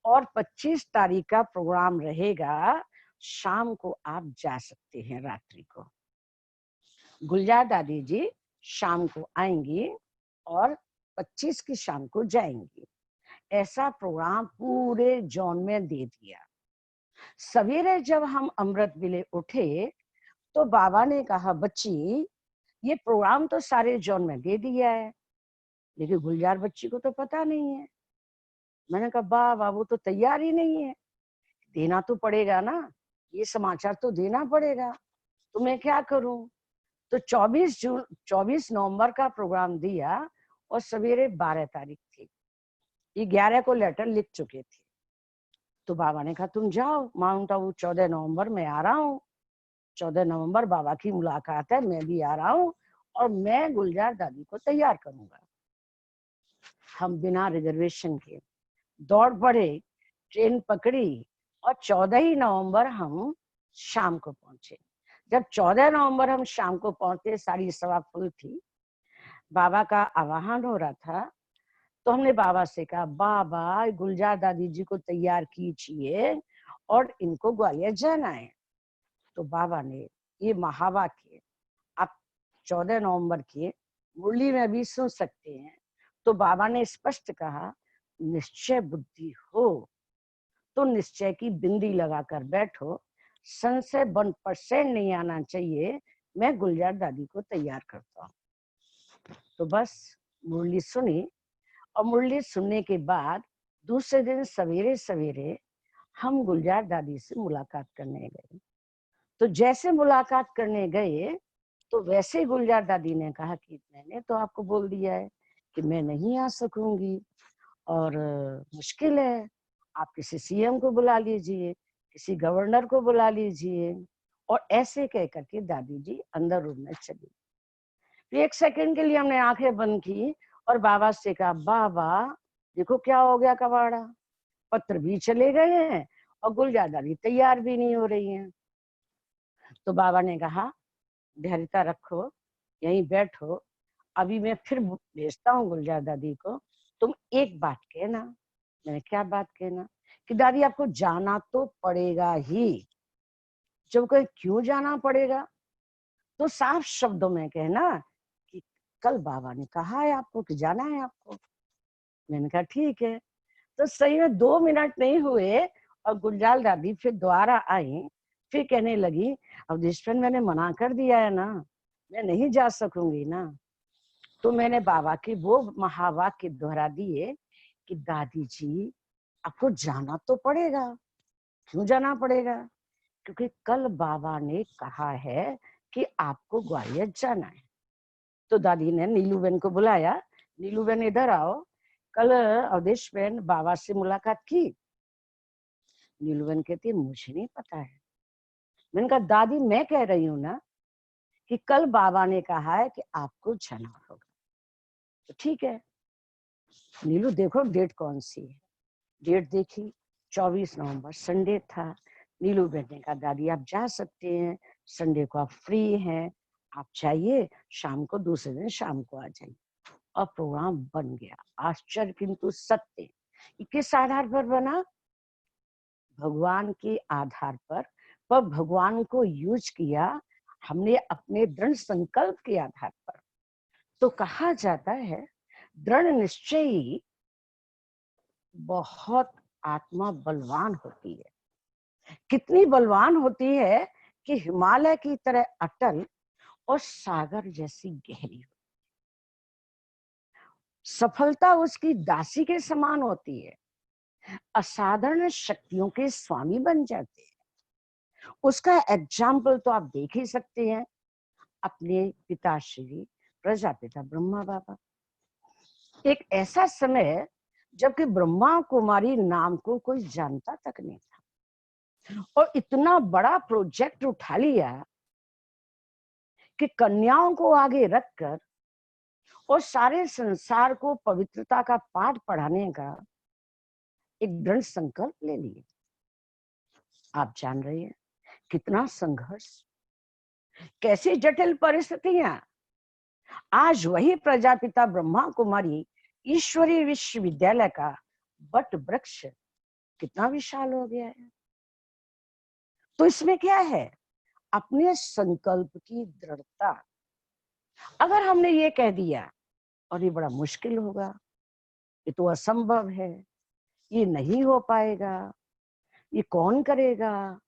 और 25 तारीख का प्रोग्राम रहेगा, शाम को आप जा सकते हैं रात्रि को। गुलजार दादी जी शाम को आएंगी और 25 की शाम को जाएंगी। ऐसा प्रोग्राम पूरे जोन में दे दिया। सवेरे जब हम अमृत वेले उठे तो बाबा ने कहा, बच्ची ये प्रोग्राम तो सारे जॉन में दे दिया है, लेकिन गुलजार बच्ची को तो पता नहीं है। मैंने कहा वाह, वो तो तैयार ही नहीं है। देना तो पड़ेगा ना, ये समाचार तो देना पड़ेगा, तो मैं क्या करूं? तो 24 नवंबर का प्रोग्राम दिया और सवेरे 12 तारीख थी, ये 11 को लेटर लिख चुके थे। तो बाबा ने कहा तुम जाओ माउंट आबू, 14 नवंबर में आ रहा हूँ, 14 नवंबर बाबा की मुलाकात है, मैं भी आ रहा हूँ और मैं गुलजार दादी को तैयार करूंगा। हम बिना रिजर्वेशन के दौड़ पड़े, ट्रेन पकड़ी और 14 ही नवंबर हम शाम को पहुंचे। जब 14 नवंबर हम शाम को पहुंचे, सारी सभा फुल थी, बाबा का आवाहन हो रहा था, तो हमने बाबा से कहा बाबा गुलजार दादी जी को तैयार कीजिए और इनको ग्वालियर जाना है। तो बाबा ने ये महावाक्य आप 14 नवंबर के मुरली में भी सुन सकते हैं। तो बाबा ने स्पष्ट कहा निश्चय बुद्धि हो तो निश्चय की बिंदी लगाकर बैठो, संशय 1% नहीं आना चाहिए, मैं गुलजार दादी को तैयार करता हूँ। तो बस मुरली सुनी और मुरली सुनने के बाद दूसरे दिन सवेरे सवेरे हम गुलजार दादी से मुलाकात करने गए। तो जैसे मुलाकात करने गए तो वैसे गुलजार दादी ने कहा कि मैंने तो आपको बोल दिया है कि मैं नहीं आ सकूंगी और मुश्किल है, आप किसी सीएम को बुला लीजिए, किसी गवर्नर को बुला लीजिए। और ऐसे कह करके दादी जी अंदर रूम में चली। फिर 1 सेकंड के लिए हमने आंखें बंद की और बाबा से कहा बाबा देखो क्या हो गया कबाड़ा, पत्र भी चले गए हैं और गुलजार दादी तैयार भी नहीं हो रही हैं। तो बाबा ने कहा धैर्यता रखो, यहीं बैठो, अभी मैं फिर भेजता हूँ गुलजार दादी को, तुम एक बात कहना। मैंने क्या बात कहना? कि दादी आपको जाना तो पड़ेगा ही। जब कोई क्यों जाना पड़ेगा तो साफ शब्दों में कहना कि कल बाबा ने कहा है आपको कि जाना है आपको। मैंने कहा ठीक है। तो सही में 2 मिनट नहीं हुए और गुलजार दादी फिर दोबारा आई, फिर कहने लगी अब देशपन मैंने मना कर दिया है ना, मैं नहीं जा सकूंगी ना। तो मैंने बाबा के वो महावाक्य दोहरा दिए कि दादी जी आपको जाना तो पड़ेगा। क्यों जाना पड़ेगा? क्योंकि कल बाबा ने कहा है कि आपको ग्वालियर जाना है। तो दादी ने नीलू बहन को बुलाया, नीलू बहन इधर आओ, कल अवधेश बहन बाबा से मुलाकात की। नीलू बहन कहती है मुझे नहीं पता है। मैंने कहा दादी मैं कह रही हूँ ना कि कल बाबा ने कहा है कि आपको जाना होगा। तो ठीक है नीलू देखो डेट कौन सी है। डेट देखी 24 नवंबर संडे था। नीलू बहन ने कहा दादी आप जा सकते हैं, संडे को आप फ्री हैं, आप चाहिए शाम को, दूसरे दिन शाम को आ जाइए। और प्रोग्राम बन गया। आश्चर्य किंतु सत्य। किस आधार पर बना? भगवान के आधार पर भगवान को यूज किया हमने अपने दृढ़ संकल्प के आधार पर। तो कहा जाता है दृढ़ निश्चयी बहुत आत्मा बलवान होती है। कितनी बलवान होती है कि हिमालय की तरह अटल और सागर जैसी गहरी। सफलता उसकी दासी के समान होती है, असाधारण शक्तियों के स्वामी बन जाते हैं। उसका एग्जाम्पल तो आप देख ही सकते हैं अपने पिताश्री प्रजापिता ब्रह्मा बाबा। एक ऐसा समय जबकि ब्रह्मा कुमारी नाम को कोई जानता तक नहीं था और इतना बड़ा प्रोजेक्ट उठा लिया कि कन्याओं को आगे रखकर और सारे संसार को पवित्रता का पाठ पढ़ाने का एक दृढ़ संकल्प ले लिए। आप जान रहे हैं कितना संघर्ष, कैसी जटिल परिस्थितियां। आज वही प्रजापिता ब्रह्मा कुमारी ईश्वरीय विश्वविद्यालय का वट वृक्ष कितना विशाल हो गया है। तो इसमें क्या है? अपने संकल्प की दृढ़ता। अगर हमने ये कह दिया और ये बड़ा मुश्किल होगा, ये तो असंभव है, ये नहीं हो पाएगा, ये कौन करेगा,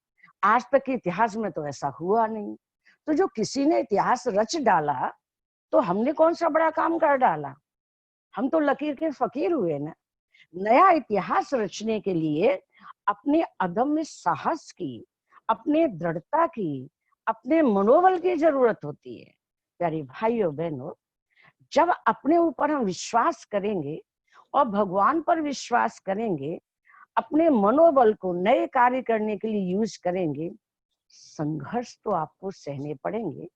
आज तक के इतिहास में तो ऐसा हुआ नहीं। तो जो किसी ने इतिहास रच डाला तो हमने कौन सा बड़ा काम कर डाला, हम तो लकीर के फकीर हुए ना। नया इतिहास रचने के लिए अपने अदम्य साहस की, अपने दृढ़ता की, अपने मनोबल की जरूरत होती है। प्यारे भाइयों बहनों, जब अपने ऊपर हम विश्वास करेंगे और भगवान पर विश्वास करेंगे, अपने मनोबल को नए कार्य करने के लिए यूज करेंगे, संघर्ष तो आपको सहने पड़ेंगे,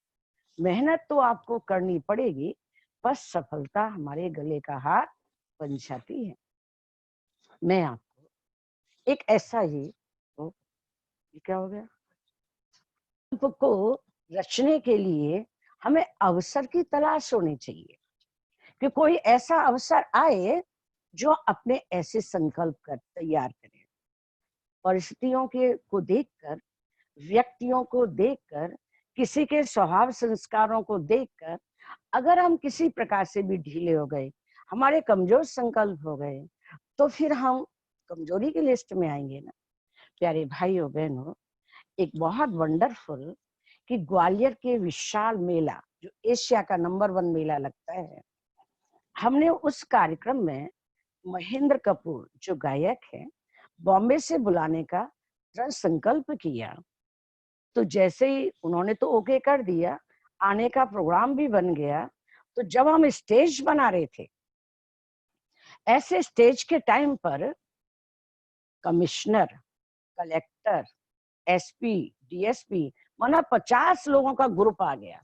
मेहनत तो आपको करनी पड़ेगी, बस सफलता हमारे गले का हार बन जाती है। मैं आपको एक ऐसा ही, ये क्या हो गया, को रचने के लिए हमें अवसर की तलाश होनी चाहिए कि कोई ऐसा अवसर आए जो अपने ऐसे संकल्प कर तैयार करे। परिस्थितियों के को देखकर, व्यक्तियों को देखकर, किसी के स्वभाव संस्कारों को देखकर अगर हम किसी प्रकार से भी ढीले हो गए, हमारे कमजोर संकल्प हो गए, तो फिर हम कमजोरी की लिस्ट में आएंगे ना। प्यारे भाइयों बहनों, एक बहुत वंडरफुल कि ग्वालियर के विशाल मेला, जो एशिया का नंबर 1 मेला लगता है, हमने उस कार्यक्रम में महेंद्र कपूर जो गायक है, बॉम्बे से बुलाने का दृढ़ संकल्प किया। तो जैसे ही उन्होंने तो ओके कर दिया, आने का प्रोग्राम भी बन गया। तो जब हम स्टेज बना रहे थे, ऐसे स्टेज के टाइम पर कमिश्नर, कलेक्टर, एसपी, डीएसपी, माना 50 लोगों का ग्रुप आ गया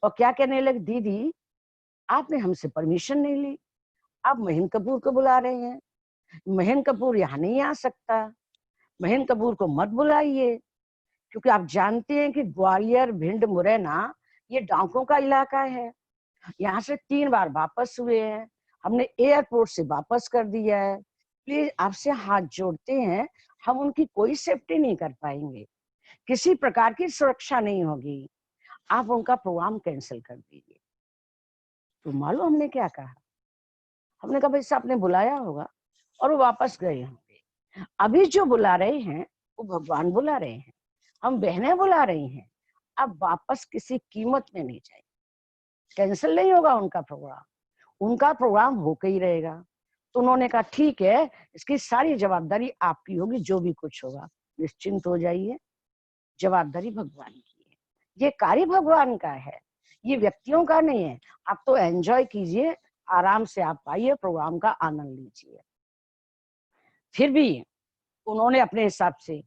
और क्या कहने लगे, दीदी आपने हमसे परमिशन नहीं ली, आप महेंद्र कपूर को बुला रहे हैं, महेंद्र कपूर यहाँ नहीं आ सकता, महेंद्र कपूर को मत बुलाइए, क्योंकि आप जानते हैं कि ग्वालियर, भिंड, मुरैना ये डाकुओं का इलाका है। यहाँ से 3 बार वापस हुए हैं, हमने एयरपोर्ट से वापस कर दिया है। प्लीज आपसे हाथ जोड़ते हैं, हम उनकी कोई सेफ्टी नहीं कर पाएंगे, किसी प्रकार की सुरक्षा नहीं होगी, आप उनका प्रोग्राम कैंसिल कर दीजिए। तो मालूम हमने क्या कहा, हमने कहा भाई साहब ने बुलाया होगा और वो वापस गए होंगे। अभी जो बुला रहे हैं वो भगवान बुला रहे हैं, हम बहनें बुला रही हैं, अब वापस किसी कीमत में नहीं जाए, कैंसिल नहीं होगा उनका प्रोग्राम, उनका प्रोग्राम होकर ही रहेगा। तो उन्होंने कहा ठीक है, इसकी सारी जवाबदारी आपकी होगी, जो भी कुछ होगा निश्चिंत हो जाइए, जवाबदारी भगवान की है, ये कार्य भगवान का है, ये व्यक्तियों का नहीं है। आप तो एंजॉय कीजिए, आराम से आप आइए, प्रोग्राम का आनंद लीजिए। फिर भी उन्होंने अपने हिसाब से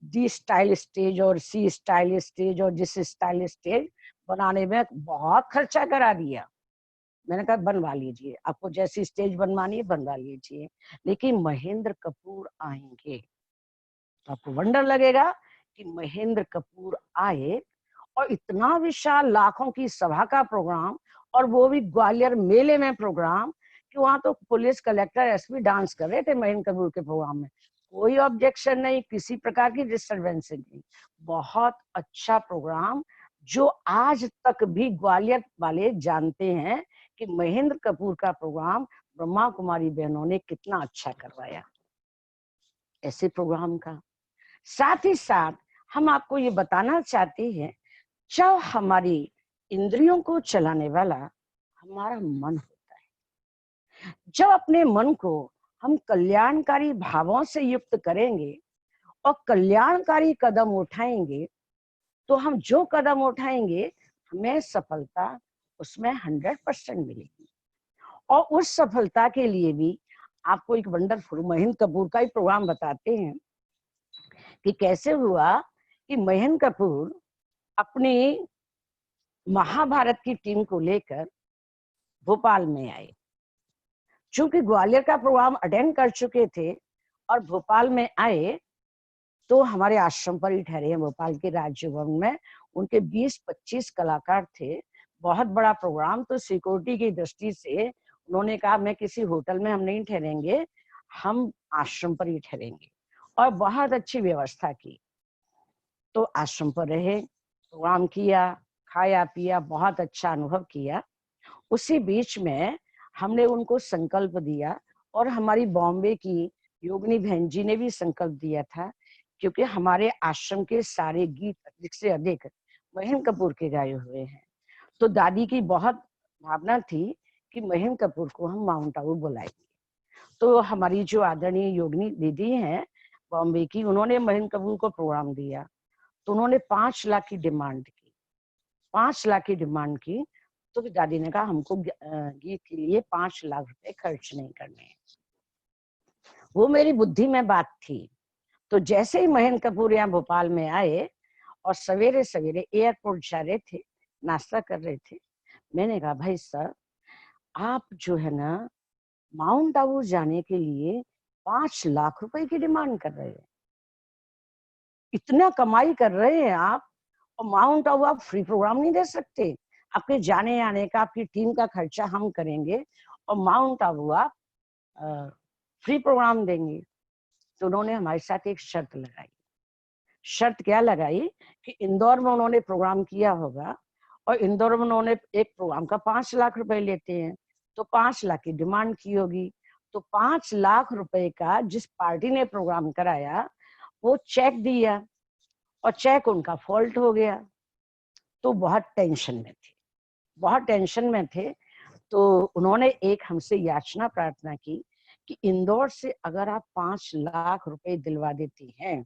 डी स्टाइल स्टेज और सी स्टाइल स्टेज और जिस स्टाइल स्टेज बनाने में बहुत खर्चा करा दिया। मैंने कहा बनवा लीजिए, आपको जैसी स्टेज बनवानी है बनवा लीजिए, लेकिन महेंद्र कपूर आएंगे तो आपको वंडर लगेगा कि महेंद्र कपूर आए और इतना विशाल लाखों की सभा का प्रोग्राम, और वो भी ग्वालियर मेले में प्रोग्राम, कि वहां तो पुलिस, कलेक्टर, एसपी डांस कर रहे थे महेंद्र कपूर के प्रोग्राम में, कोई ऑब्जेक्शन नहीं, किसी प्रकार की डिस्टर्बेंस नहीं, बहुत अच्छा प्रोग्राम, जो आज तक भी ग्वालियर वाले जानते हैं कि महेंद्र कपूर का प्रोग्राम ब्रह्मा कुमारी बहनों ने कितना अच्छा करवाया। ऐसे प्रोग्राम का साथ ही साथ हम आपको ये बताना चाहते हैं, जब हमारी इंद्रियों को चलाने वाला हमारा मन होता है, जब अपने मन को हम कल्याणकारी भावों से युक्त करेंगे और कल्याणकारी कदम उठाएंगे, तो हम जो कदम उठाएंगे हमें सफलता उसमें 100% मिलेगी। और उस सफलता के लिए भी आपको एक वंडरफुल महेंद्र कपूर का ही प्रोग्राम बताते हैं कि कैसे हुआ कि महेंद्र कपूर अपनी महाभारत की टीम को लेकर भोपाल में आए। चूंकि ग्वालियर का प्रोग्राम अटेंड कर चुके थे और भोपाल में आए, तो हमारे आश्रम पर ही ठहरे हैं, भोपाल के राज्य भवन में। उनके 20-25 कलाकार थे, बहुत बड़ा प्रोग्राम, तो सिक्योरिटी की दृष्टि से उन्होंने कहा मैं किसी होटल में हम नहीं ठहरेंगे, हम आश्रम पर ही ठहरेंगे, और बहुत अच्छी व्यवस्था की। तो आश्रम पर रहे, प्रोग्राम किया, खाया पिया, बहुत अच्छा अनुभव किया। उसी बीच में हमने उनको संकल्प दिया, और हमारी बॉम्बे की योगिनी बहन जी ने भी संकल्प दिया था, क्योंकि हमारे आश्रम के सारे गीत अधिक से अधिक महेंद्र कपूर के गाए हुए हैं। तो दादी की बहुत भावना थी कि महेंद्र कपूर को हम माउंट आबू बुलाएंगे। तो हमारी जो आदरणीय योगिनी दीदी हैं बॉम्बे की, उन्होंने महेंद्र कपूर को प्रोग्राम दिया। तो उन्होंने 5 लाख की डिमांड की, 5 लाख की डिमांड की। तो फिर दादी ने कहा हमको गीत के लिए 5 लाख रुपए खर्च नहीं करने हैं। वो मेरी बुद्धि में बात थी। तो जैसे ही महेंद्र कपूर यहाँ भोपाल में आए और सवेरे सवेरे एयरपोर्ट जा रहे थे, नाश्ता कर रहे थे, मैंने कहा भाई सर आप जो है ना माउंट आबू जाने के लिए 5 लाख रुपए की डिमांड कर रहे हैं, इतना कमाई कर रहे हैं आप, और माउंट आबू आप फ्री प्रोग्राम नहीं दे सकते? आपके जाने आने का, आपकी टीम का खर्चा हम करेंगे और माउंट आबू आप फ्री प्रोग्राम देंगे। तो उन्होंने हमारे साथ एक शर्त लगाई। शर्त क्या लगाई कि इंदौर में उन्होंने प्रोग्राम किया होगा और इंदौर में उन्होंने एक प्रोग्राम का 5 लाख रुपए लेते हैं, तो 5 लाख की डिमांड की होगी। तो 5 लाख रुपए का जिस पार्टी ने प्रोग्राम कराया वो चेक दिया और चेक उनका फॉल्ट हो गया। तो बहुत टेंशन में थे, बहुत टेंशन में थे। तो उन्होंने एक हमसे याचना प्रार्थना की कि इंदौर से अगर आप 5 लाख रुपए दिलवा देती हैं,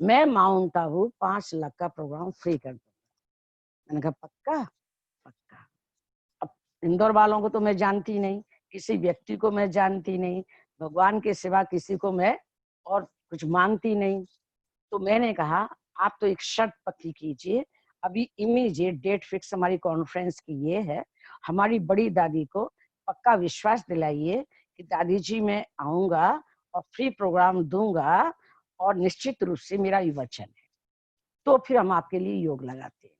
मैं माउंट आबू 5 लाख का प्रोग्राम फ्री कर दूंगा। मैंने कहा पक्का? पक्का। अब इंदौर वालों को तो मैं जानती नहीं, किसी व्यक्ति को मैं जानती नहीं, भगवान के सिवा किसी को मैं और कुछ मानती नहीं। तो मैंने कहा आप तो एक शर्त पक्की कीजिए, अभी इमीडिएट डेट फिक्स हमारी कॉन्फ्रेंस की ये है, हमारी बड़ी दादी को पक्का विश्वास दिलाइए कि दादी जी मैं आऊंगा और फ्री प्रोग्राम दूंगा और निश्चित रूप से मेरा ये वचन है, तो फिर हम आपके लिए योग लगाते हैं।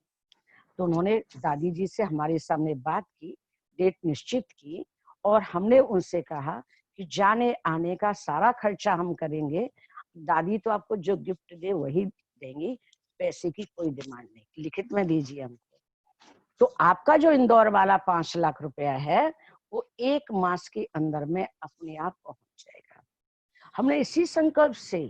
तो उन्होंने दादी जी से हमारे सामने बात की, डेट निश्चित की और हमने उनसे कहा कि जाने आने का सारा खर्चा हम करेंगे, दादी तो आपको जो गिफ्ट दे वही देंगी, पैसे की कोई डिमांड नहीं, लिखित में दीजिए हमको। तो आपका जो इंदौर वाला 5 लाख रुपया है वो 1 मास के अंदर में अपने आप पहुंच जाएगा। हमने इसी संकल्प से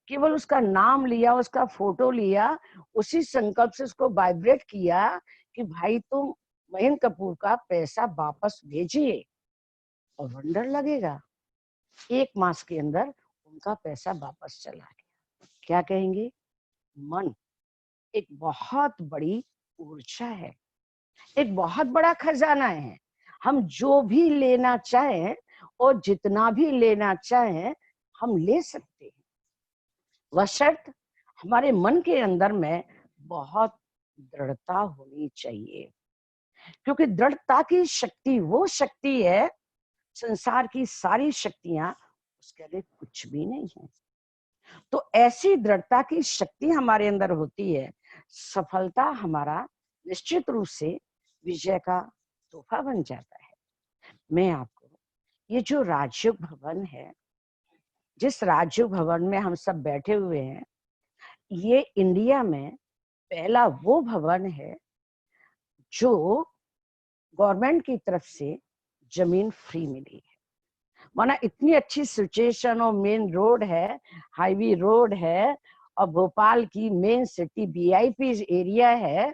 केवल उसका नाम लिया, उसका फोटो लिया, उसी संकल्प से उसको वाइब्रेट किया कि भाई तुम महेंद्र कपूर का पैसा वापस भेजिए और वंडर लगेगा। 1 मास के अंदर उनका पैसा वापस चला गया। क्या कहेंगे? मन एक बहुत बड़ी ऊर्जा है, एक बहुत बड़ा खजाना है। हम जो भी लेना चाहें और जितना भी लेना चाहें हम ले सकते हैं, वह शर्त हमारे मन के अंदर में बहुत दृढ़ता होनी चाहिए, क्योंकि दृढ़ता की शक्ति वो शक्ति है, संसार की सारी शक्तियां उसके आगे कुछ भी नहीं है। तो ऐसी दृढ़ता की शक्ति हमारे अंदर होती है, सफलता हमारा निश्चित रूप से विजय का तोहफा बन जाता है। मैं आपको ये जो राजयोग भवन है, जिस राजयोग भवन में हम सब बैठे हुए हैं, ये इंडिया में पहला वो भवन है जो गवर्नमेंट की तरफ से जमीन फ्री मिली है। माना इतनी अच्छी सिचुएशन और मेन रोड है, हाईवे रोड है और भोपाल की मेन सिटी वीआईपी एरिया है,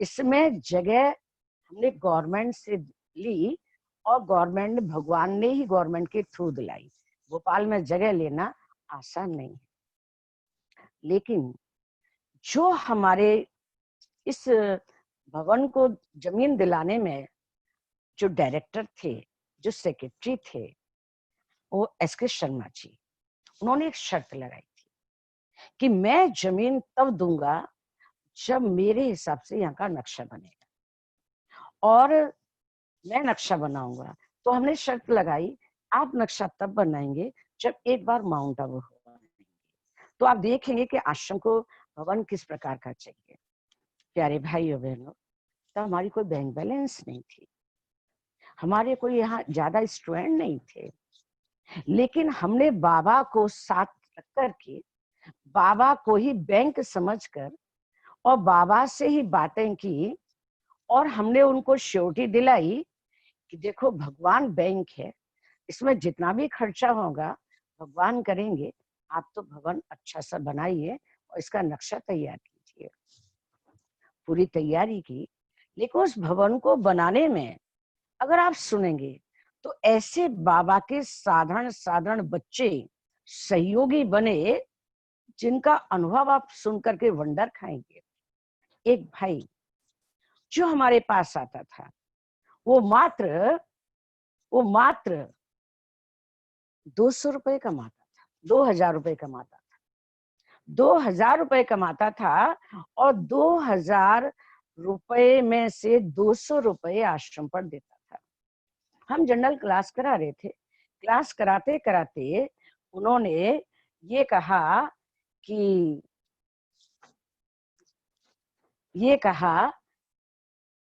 इसमें जगह हमने गवर्नमेंट से ली और गवर्नमेंट ने, भगवान ने ही गवर्नमेंट के थ्रू दिलाई। भोपाल में जगह लेना आसान नहीं है, लेकिन जो हमारे इस भवन को जमीन दिलाने में जो डायरेक्टर थे, जो सेक्रेटरी थे, वो एसके शर्मा जी, उन्होंने एक शर्त लगाई थी कि मैं जमीन तब दूंगा जब मेरे हिसाब से यहाँ का नक्शा बनेगा और मैं नक्शा बनाऊंगा। तो हमने शर्त लगाई आप नक्शा तब बनाएंगे जब एक बार माउंट आबू होगा। तो आप देखेंगे कि आश्रम को भवन किस प्रकार का चाहिए। प्यारे भाइयों बहनों, तो हमारी कोई बैंक बैलेंस नहीं थी, हमारे कोई यहाँ ज्यादा स्टूडेंट नहीं थे, लेकिन हमने बाबा को साथ रख करके, बाबा को ही बैंक समझकर और बाबा से ही बातें की और हमने उनको श्योरिटी दिलाई कि देखो भगवान बैंक है, इसमें जितना भी खर्चा होगा भगवान करेंगे, आप तो भवन अच्छा सा बनाइए और इसका नक्शा तैयार कीजिए। पूरी तैयारी की, लेकिन उस भवन को बनाने में अगर आप सुनेंगे तो ऐसे बाबा के साधारण साधारण बच्चे सहयोगी बने जिनका अनुभव आप सुन करके वंडर खाएंगे। एक भाई जो हमारे पास आता था, वो मात्र 200 रुपए कमाता था, 2000 रुपए कमाता था, 2000 रुपए कमाता था और 2000 रुपए में से 200 रुपए आश्रम पर देता था। हम जनरल क्लास करा रहे थे, क्लास कराते कराते उन्होंने ये कहा कि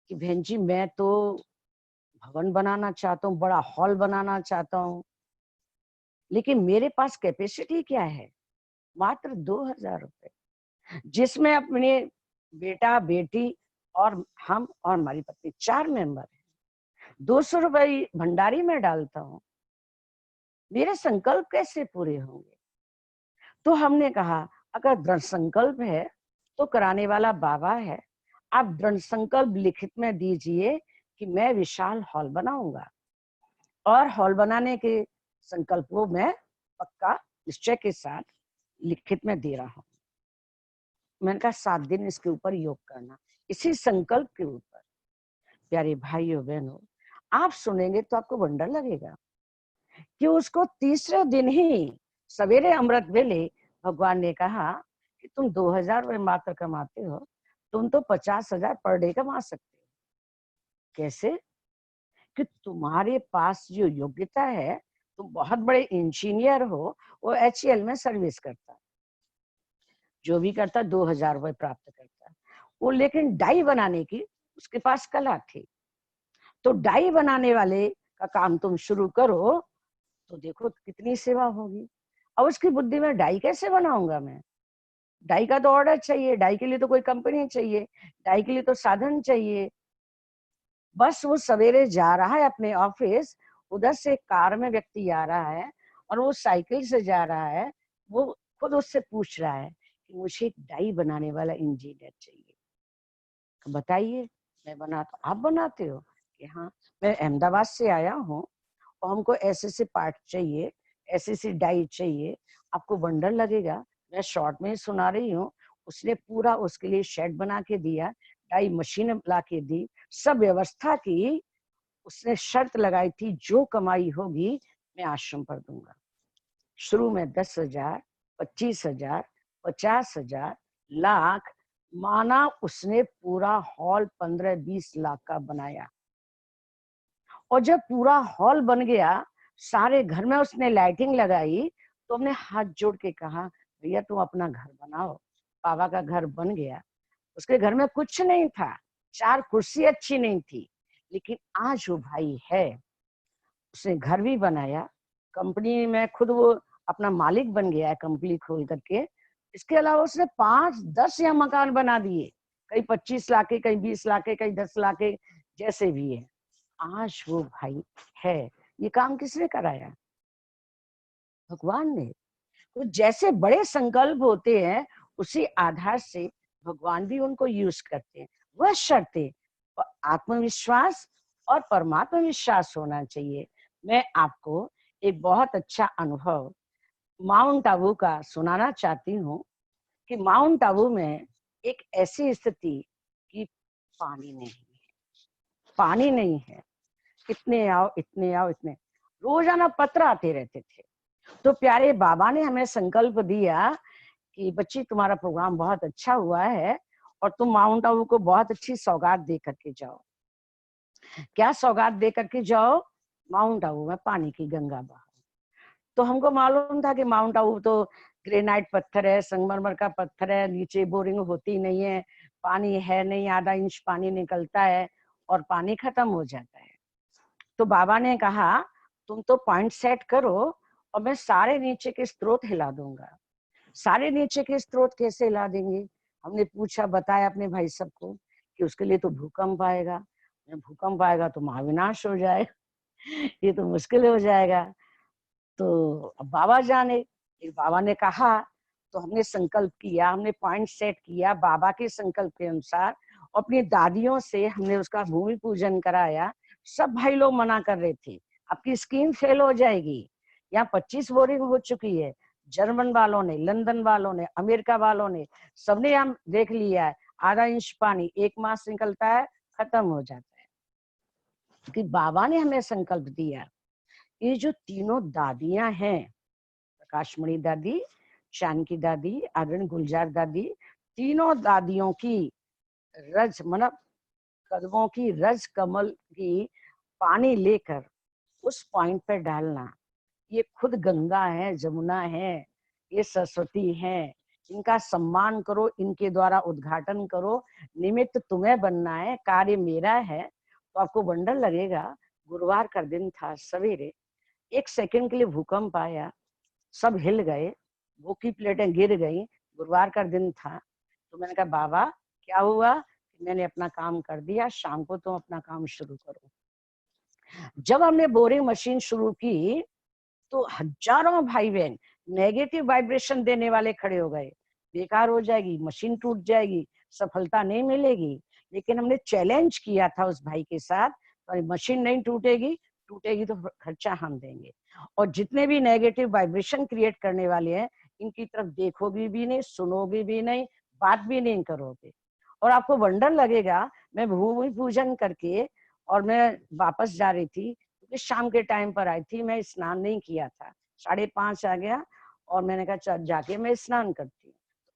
बहन जी मैं तो भवन बनाना चाहता हूँ, बड़ा हॉल बनाना चाहता हूँ, लेकिन मेरे पास कैपेसिटी क्या है? मात्र 2000 रुपए, जिसमें अपने बेटा बेटी और हम और हमारी पत्नी 4 मेंबर हैं। 200 रुपए भंडारी में डालता हूँ, मेरे संकल्प कैसे पूरे होंगे? तो हमने कहा अगर दृढ़ संकल्प है तो कराने वाला बाबा है, आप दृढ़ संकल्प लिखित में दीजिए कि मैं विशाल हॉल बनाऊंगा, और हॉल बनाने के संकल्प को मैं पक्का निश्चय के साथ लिखित में दे रहा हूँ। मैंने कहा 7 दिन इसके ऊपर योग करना, इसी संकल्प के ऊपर। प्यारे भाइयों बहनों, आप सुनेंगे तो आपको वंडर लगेगा कि उसको तीसरे दिन ही सवेरे अमृत वेले भगवान ने कहा कि तुम 2000 रुपए मात्र कमाते हो, तुम तो 50,000 पर डे कमा सकते हो। कैसे? कि तुम्हारे पास जो योग्यता है, तुम बहुत बड़े इंजीनियर हो, वो HCL में सर्विस करता है, जो भी करता 2000 रुपए प्राप्त करता है वो, लेकिन डाई बनाने की उसके पास कला थी। तो डाई बनाने वाले का काम तुम शुरू करो तो देखो कितनी सेवा होगी। अब उसकी बुद्धि में डाई कैसे बनाऊंगा मैं? डाई का तो ऑर्डर चाहिए, डाई के लिए तो कोई कंपनी चाहिए, डाई के लिए तो साधन चाहिए। बस वो सवेरे जा रहा है अपने ऑफिस, उधर से कार में व्यक्ति आ रहा है और वो साइकिल से जा रहा है, वो खुद उससे पूछ रहा है कि मुझे एक डाई बनाने वाला इंजीनियर चाहिए, तो बताइए मैं बनाता। आप बनाते हो? कि हाँ मैं अहमदाबाद से आया हूँ और हमको ऐसे से पार्ट चाहिए, ऐसी सी डाई चाहिए, आपको वंडर लगेगा। मैं शॉर्ट में ही सुना रही हूँ। उसने पूरा उसके लिए शेड बना के दिया, डाई मशीन ला के दी, सब व्यवस्था की। उसने शर्त लगाई थी जो कमाई होगी मैं आश्रम पर दूंगा। शुरू में 10,000, 25,000, 50,000, लाख, माना उसने पूरा हॉल 15-20 लाख का बनाया। और जब पूरा हॉल बन गया, सारे घर में उसने लाइटिंग लगाई, तो हमने हाथ जोड़ के कहा भैया तुम अपना घर बनाओ। बाबा का घर बन गया। उसके घर में कुछ नहीं था, 4 कुर्सी अच्छी नहीं थी, लेकिन आज वो भाई है, उसने घर भी बनाया, कंपनी में खुद वो अपना मालिक बन गया है कंपनी खोल करके। इसके अलावा उसने 5-10 या मकान बना दिए, कहीं 25 लाख के, कहीं 20 लाख के, कहीं 10 लाख के, जैसे भी है। आज वो भाई है। ये काम किसने कराया? भगवान ने। तो जैसे बड़े संकल्प होते हैं, उसी आधार से भगवान भी उनको यूज करते हैं। वह शर्तें आत्मविश्वास और परमात्मा विश्वास होना चाहिए। मैं आपको एक बहुत अच्छा अनुभव माउंट आबू का सुनाना चाहती हूँ कि माउंट आबू में एक ऐसी स्थिति कि पानी नहीं है, इतने आओ इतने आओ इतने, रोजाना पत्र आते रहते थे। तो प्यारे बाबा ने हमें संकल्प दिया कि बच्ची तुम्हारा प्रोग्राम बहुत अच्छा हुआ है और तुम माउंट आबू को बहुत अच्छी सौगात दे करके जाओ। क्या सौगात दे करके जाओ? माउंट आबू में पानी की गंगा बहा। तो हमको मालूम था कि माउंट आबू तो ग्रेनाइट पत्थर है, संगमरमर का पत्थर है, नीचे बोरिंग होती नहीं है, पानी है नहीं, आधा इंच पानी निकलता है और पानी खत्म हो जाता है। तो बाबा ने कहा तुम तो पॉइंट सेट करो और मैं सारे नीचे के स्रोत हिला दूंगा। सारे नीचे के स्रोत कैसे हिला देंगे? हमने पूछा, बताया अपने भाई सबको कि उसके लिए तो भूकंप आएगा, भूकंप आएगा तो महाविनाश हो जाएगा, ये तो मुश्किल हो जाएगा। तो अब बाबा जाने। फिर बाबा ने कहा तो हमने संकल्प किया, हमने पॉइंट सेट किया बाबा के संकल्प के अनुसार अपनी दादियों से हमने उसका भूमि पूजन कराया। सब भाई लोग मना कर रहे थे आपकी स्कीम फेल हो जाएगी, यहाँ 25 बोरिंग हो चुकी है। जर्मन वालों ने, लंदन वालों ने, अमेरिका वालों ने, सबने हम देख लिया है, आधा इंच पानी 1 मास निकलता है, खत्म हो जाता है। क्योंकि बाबा ने हमें संकल्प दिया। ये जो तीनों दादियां हैं, प्रकाशमणि दादी, जानकी दादी, आदरणीय गुलजार दादी, तीनों दादियों की रज मतलब कदमों की रज कमल की पानी लेकर उस पॉइंट पे डालना। ये खुद गंगा है, जमुना है, ये सरस्वती है, इनका सम्मान करो, इनके द्वारा उद्घाटन करो। निमित्त तुम्हें बनना है, कार्य मेरा है। तो आपको वंडर लगेगा। गुरुवार का दिन था, सवेरे 1 सेकंड के लिए भूकंप आया, सब हिल गए, वो की प्लेटें गिर गई। गुरुवार का दिन था। तो मैंने कहा बाबा क्या हुआ? मैंने अपना काम कर दिया, शाम को तुम अपना काम शुरू करो। जब हमने बोरिंग मशीन शुरू की तो हजारों भाई बहन नेगेटिव वाइब्रेशन देने वाले खड़े हो गए, बेकार हो जाएगी, मशीन टूट जाएगी, सफलता नहीं मिलेगी। लेकिन हमने चैलेंज किया था उस भाई के साथ, तो मशीन नहीं टूटेगी, टूटेगी तो खर्चा हम देंगे। और जितने भी नेगेटिव वाइब्रेशन क्रिएट करने वाले हैं, इनकी तरफ देखोगे भी नहीं, सुनोगे भी नहीं, बात भी नहीं करोगे। और आपको वंडर लगेगा, मैं भूमि पूजन करके और मैं वापस जा रही थी, क्योंकि शाम के टाइम पर आई थी, मैं स्नान नहीं किया था, 5:30 आ गया और मैंने कहा चल जाके मैं स्नान करती हूँ।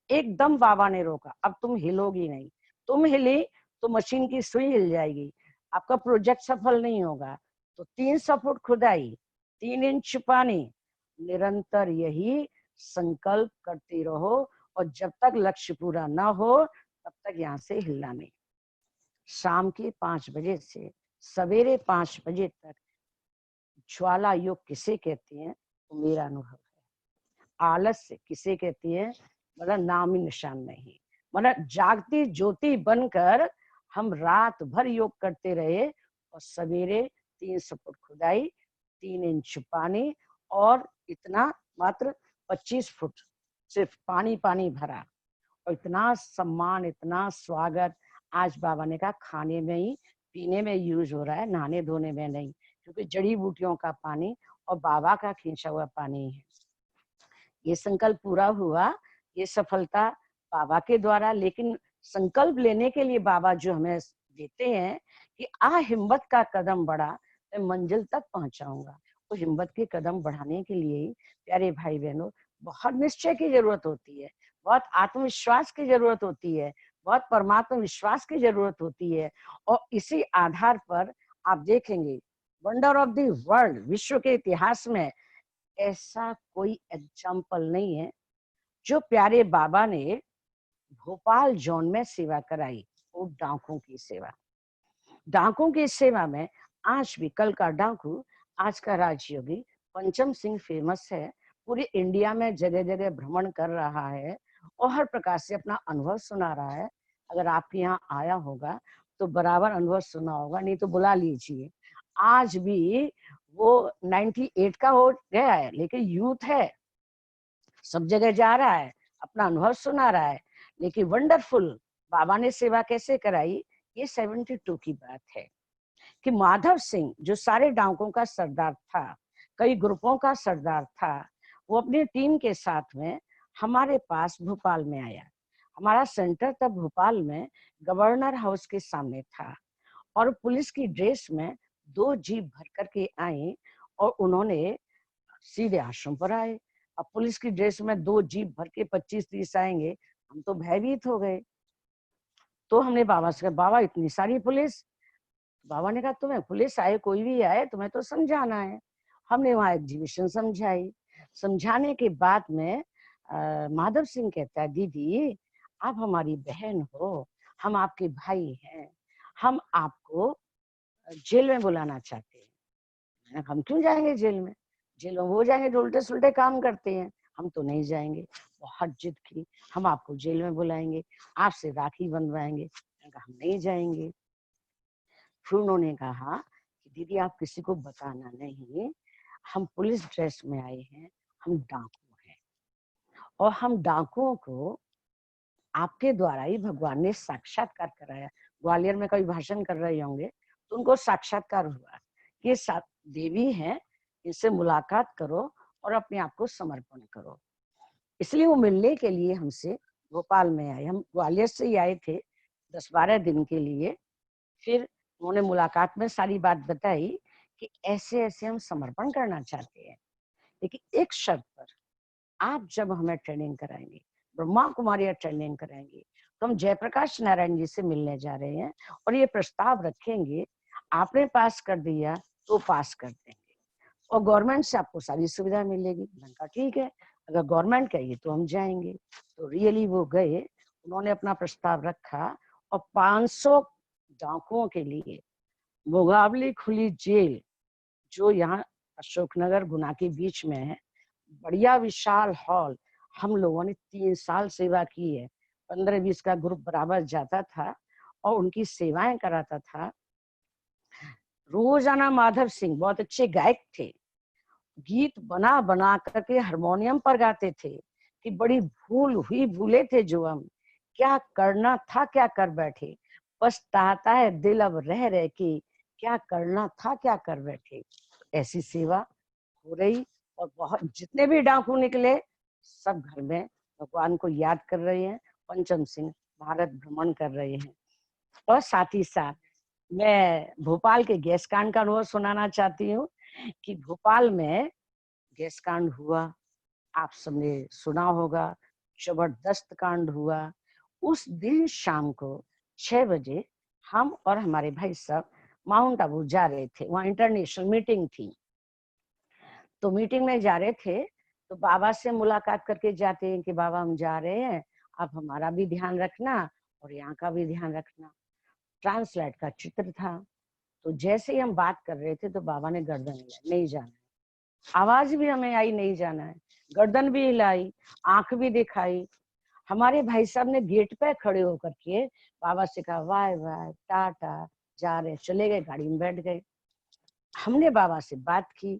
एकदम बाबा ने रोका, अब तुम हिलोगी नहीं, तुम हिली तो मशीन की सुई हिल जाएगी, आपका प्रोजेक्ट सफल नहीं होगा। तो 300 फुट खुदाई, 3 इंच पानी, निरंतर यही संकल्प करती रहो, और जब तक लक्ष्य पूरा ना हो तब तक यहाँ से हिलना नहीं। शाम के 5 बजे से सवेरे 5 बजे तक ज्वाला योग किसे कहते हैं तो मेरा अनुभव है। आलस्य किसे कहती है, मतलब नाम ही निशान नहीं। मतलब जागती ज्योति बनकर हम रात भर योग करते रहे, और सवेरे 300 फुट खुदाई, 3 इंच पानी, और इतना मात्र 25 फुट सिर्फ पानी पानी भरा, और इतना सम्मान, इतना स्वागत। आज बाबा ने कहा खाने में ही, पीने में यूज हो रहा है, नहाने धोने में नहीं, क्योंकि जड़ी बूटियों का पानी और बाबा का खींचा हुआ पानी है। ये संकल्प पूरा हुआ, ये सफलता बाबा के द्वारा। लेकिन संकल्प लेने के लिए बाबा जो हमें देते हैं कि आ हिम्मत का कदम बढ़ा, मैं मंजिल तक पहुंचाऊंगा। तो हिम्मत के कदम बढ़ाने के लिए ही प्यारे भाई बहनों, बहुत निश्चय की जरूरत होती है, बहुत आत्मविश्वास की जरूरत होती है, बहुत परमात्मा विश्वास की जरूरत होती है। और इसी आधार पर आप देखेंगे वंडर ऑफ द वर्ल्ड, विश्व के इतिहास में ऐसा कोई एग्जाम्पल नहीं है जो प्यारे बाबा ने भोपाल जोन में सेवा कराई, वो डाकुओं की सेवा। डाकुओं की सेवा में आज भी, कल का डाकू आज का राजयोगी पंचम सिंह फेमस है, पूरे इंडिया में जगह जगह भ्रमण कर रहा है और हर प्रकार से अपना अनुभव सुना रहा है। अगर आपके यहाँ आया होगा तो बराबर अनुभव सुना होगा, नहीं तो बुला लीजिए। आज भी वो 98 का हो गया है, लेकिन यूथ है, सब जगह जा रहा है, अपना अनुभव सुना रहा है। लेकिन वंडरफुल बाबा ने सेवा कैसे कराई, ये 72 की बात है कि माधव सिंह जो सारे डाकुओं का सरदार था, कई ग्रुपों का सरदार था, वो अपनी टीम के साथ में हमारे पास भोपाल में आया। हमारा सेंटर तब भोपाल में गवर्नर हाउस के सामने था, और पुलिस की ड्रेस में 2 जीप भर करके आई, और उन्होंने सीधे आश्रम पर आए। अब पुलिस की ड्रेस में 2 जीप भर के 25-30 आएंगे, हम तो भयभीत हो गए। तो हमने बाबा से कहा बाबा इतनी सारी पुलिस? बाबा ने कहा तुम्हें पुलिस आए, कोई भी आए, तुम्हें तो समझाना है। हमने वहाँ एग्जीबिशन समझाई। समझाने के बाद में माधव सिंह कहता है दीदी आप हमारी बहन हो, हम आपके भाई हैं, हम आपको जेल में बुलाना चाहते हैं। मैंने कहा, हम क्यों जाएंगे जेल में? जेल में वो जाएंगे जो उल्टे सुल्टे काम करते हैं, हम तो नहीं जाएंगे। बहुत जिद की, हम आपको जेल में बुलाएंगे, आपसे राखी बंधवाएंगे। मैंने कहा हम नहीं जाएंगे। फिर उन्होंने कहा कि दीदी आप किसी को बताना नहीं, हम पुलिस ड्रेस में आए हैं, हम डाकू हैं, और हम डाकुओं को आपके द्वारा ही भगवान ने साक्षात्कार कराया। ग्वालियर में कभी भाषण कर रहे होंगे तो उनको साक्षात्कार हुआ कि ये सात देवी हैं, इनसे मुलाकात करो और अपने आप को समर्पण करो। इसलिए वो मिलने के लिए हमसे भोपाल में आए। हम ग्वालियर से ही आए थे 10-12 दिन के लिए। फिर उन्होंने मुलाकात में सारी बात बताई कि ऐसे ऐसे हम समर्पण करना चाहते हैं, लेकिन एक शर्त पर, आप जब हमें ट्रेनिंग कराएंगे, ब्रह्मा कुमारी ट्रेनिंग कराएंगे, तो हम जयप्रकाश नारायण जी से मिलने जा रहे हैं और ये प्रस्ताव रखेंगे, आपने पास कर दिया तो पास कर देंगे और गवर्नमेंट से आपको सारी सुविधा मिलेगी। मैंने कहा ठीक है, अगर गवर्नमेंट कहिए तो हम जाएंगे। तो रियली वो गए, उन्होंने अपना प्रस्ताव रखा और 500 डाकुओं के लिए मुगावली खुली जेल, जो यहाँ अशोकनगर गुना के बीच में है, बढ़िया विशाल हॉल, हम लोगों ने 3 साल सेवा की है। 15-20 का ग्रुप बराबर जाता था और उनकी सेवाएं कराता था। रोजाना माधव सिंह बहुत अच्छे गायक थे, गीत बना बना करके हारमोनियम पर गाते थे कि बड़ी भूल हुई, भूले थे जो हम, क्या करना था क्या कर बैठे, पछताता है दिल अब रह रह के, क्या करना था क्या कर बैठे। ऐसी सेवा हो रही और बहुत जितने भी डाकू निकले सब घर में भगवान को याद कर रहे हैं, पंचम सिंह भारत भ्रमण कर रहे हैं। और साथ ही साथ मैं भोपाल के गैस कांड का अनुभव सुनाना चाहती हूँ कि भोपाल में गैस कांड हुआ, आप सबने सुना होगा, जबरदस्त कांड हुआ। उस दिन शाम को 6 बजे हम और हमारे भाई साहब माउंट आबू जा रहे थे, वहाँ इंटरनेशनल मीटिंग थी। तो मीटिंग में जा रहे थे तो बाबा से मुलाकात करके जाते हैं कि बाबा हम जा रहे हैं, आप हमारा भी ध्यान रखना और यहाँ का भी ध्यान रखना। ट्रांसलेट का चित्र था। तो जैसे ही हम बात कर रहे थे तो बाबा ने गर्दन हिलाई, नहीं जाना है। आवाज भी हमें आई नहीं जाना है, गर्दन भी हिलाई, आंख भी दिखाई। हमारे भाई साहब ने गेट पे खड़े होकर के बाबा से कहा वाह वाह टाटा, जा रहे, चले गए, गाड़ी में बैठ गए। हमने बाबा से बात की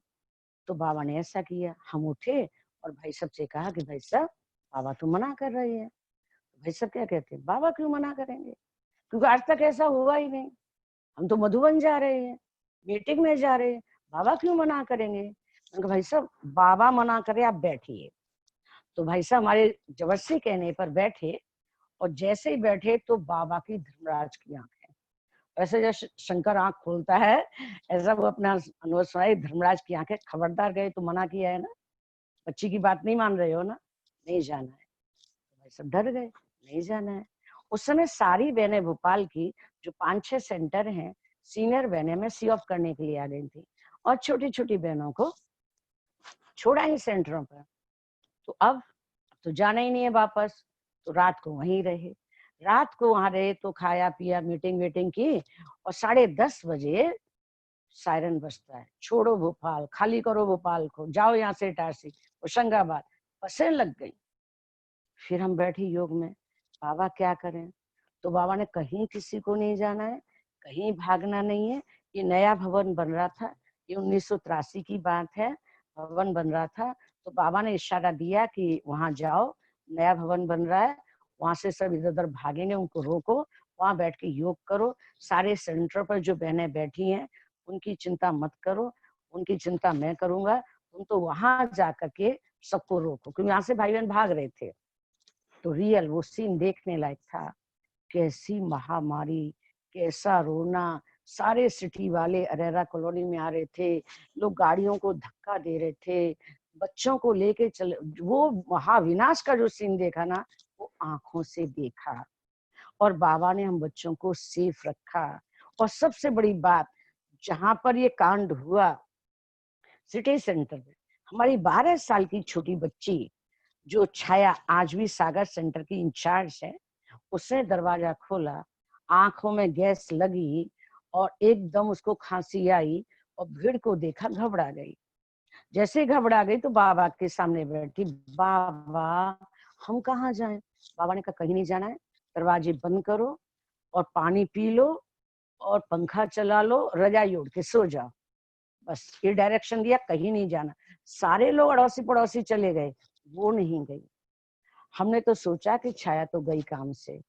तो बाबा ने ऐसा किया, हम उठे और भाई साहब से कहा कि भाई साहब बाबा तो मना कर रहे हैं। भाई साहब क्या कहते हैं, बाबा क्यों मना करेंगे, क्योंकि आज तक ऐसा हुआ ही नहीं, हम तो मधुबन जा रहे हैं, मीटिंग में जा रहे हैं, बाबा क्यों मना करेंगे। मैंने भाई साहब बाबा मना करे, आप बैठिए। तो भाई साहब हमारे जबरदस्ती कहने पर बैठे और जैसे ही बैठे तो बाबा की धर्मराज की आंखें, ऐसे जैसे शंकर आंख खोलता है ऐसा वो अपना अनुभव सुनाई, धर्मराज की आंखें, खबरदार गए तो मना किया है ना, बच्ची की बात नहीं मान रहे हो ना, नहीं जाना है। तो भाई सब डर गए, नहीं जाना है। उस समय सारी बहनें भोपाल की जो 5-6 सेंटर हैं, सीनियर बहनें में सी ऑफ करने के लिए आ गई थी और छोटी छोटी बहनों को छोड़ा ही सेंटरों पर। तो अब तो जाना ही नहीं है वापस, तो रात को वहीं रहे। रात को वहां रहे तो खाया पिया, मीटिंग की और 10:30 बजे सायरन बजता है, छोड़ो भोपाल, खाली करो भोपाल को, जाओ यहाँ से इटारसी, होशंगाबाद। बसें लग गई। फिर हम बैठे योग में, बाबा क्या करें। तो बाबा ने कहीं किसी को नहीं जाना है, कहीं भागना नहीं है। ये नया भवन बन रहा था, ये 1983 की बात है, भवन बन रहा था। तो बाबा ने इशारा दिया कि वहां जाओ, नया भवन बन रहा है, वहां से सब इधर उधर भागेंगे, उनको रोको, वहां बैठ के योग करो। सारे सेंटर पर जो बहनें बैठी हैं उनकी चिंता मत करो, उनकी चिंता मैं करूंगा, तुम तो वहां जा करके सबको रोको, क्योंकि यहाँ से भाई बहन भाग रहे थे। तो रियल वो सीन देखने लायक था, कैसी महामारी, कैसा रोना। सारे सिटी वाले अरेरा कॉलोनी में आ रहे थे, लोग गाड़ियों को धक्का दे रहे थे, बच्चों को लेके चले। वो महाविनाश का जो सीन देखा ना, वो आंखों से देखा और बाबा ने हम बच्चों को सेफ रखा। और सबसे बड़ी बात, जहां पर ये कांड हुआ सिटी सेंटर में, हमारी 12 साल की छोटी बच्ची जो छाया आज भी सागर सेंटर की इंचार्ज है, उसने दरवाजा खोला, आंखों में गैस लगी और एकदम उसको खांसी आई और भीड़ को देखा, घबरा गई। जैसे ही घबरा गई तो बाबा के सामने बैठी, बाबा हम कहाँ जाएं। बाबा ने कहा कहीं नहीं जाना है, दरवाजे बंद करो और पानी पी लो और पंखा चला लो, रजाई ओढ़ के सो जाओ, बस ये डायरेक्शन दिया, कहीं नहीं जाना। सारे लोग अड़ोसी पड़ोसी चले गए, वो नहीं गई। हमने तो सोचा कि छाया तो गई काम से,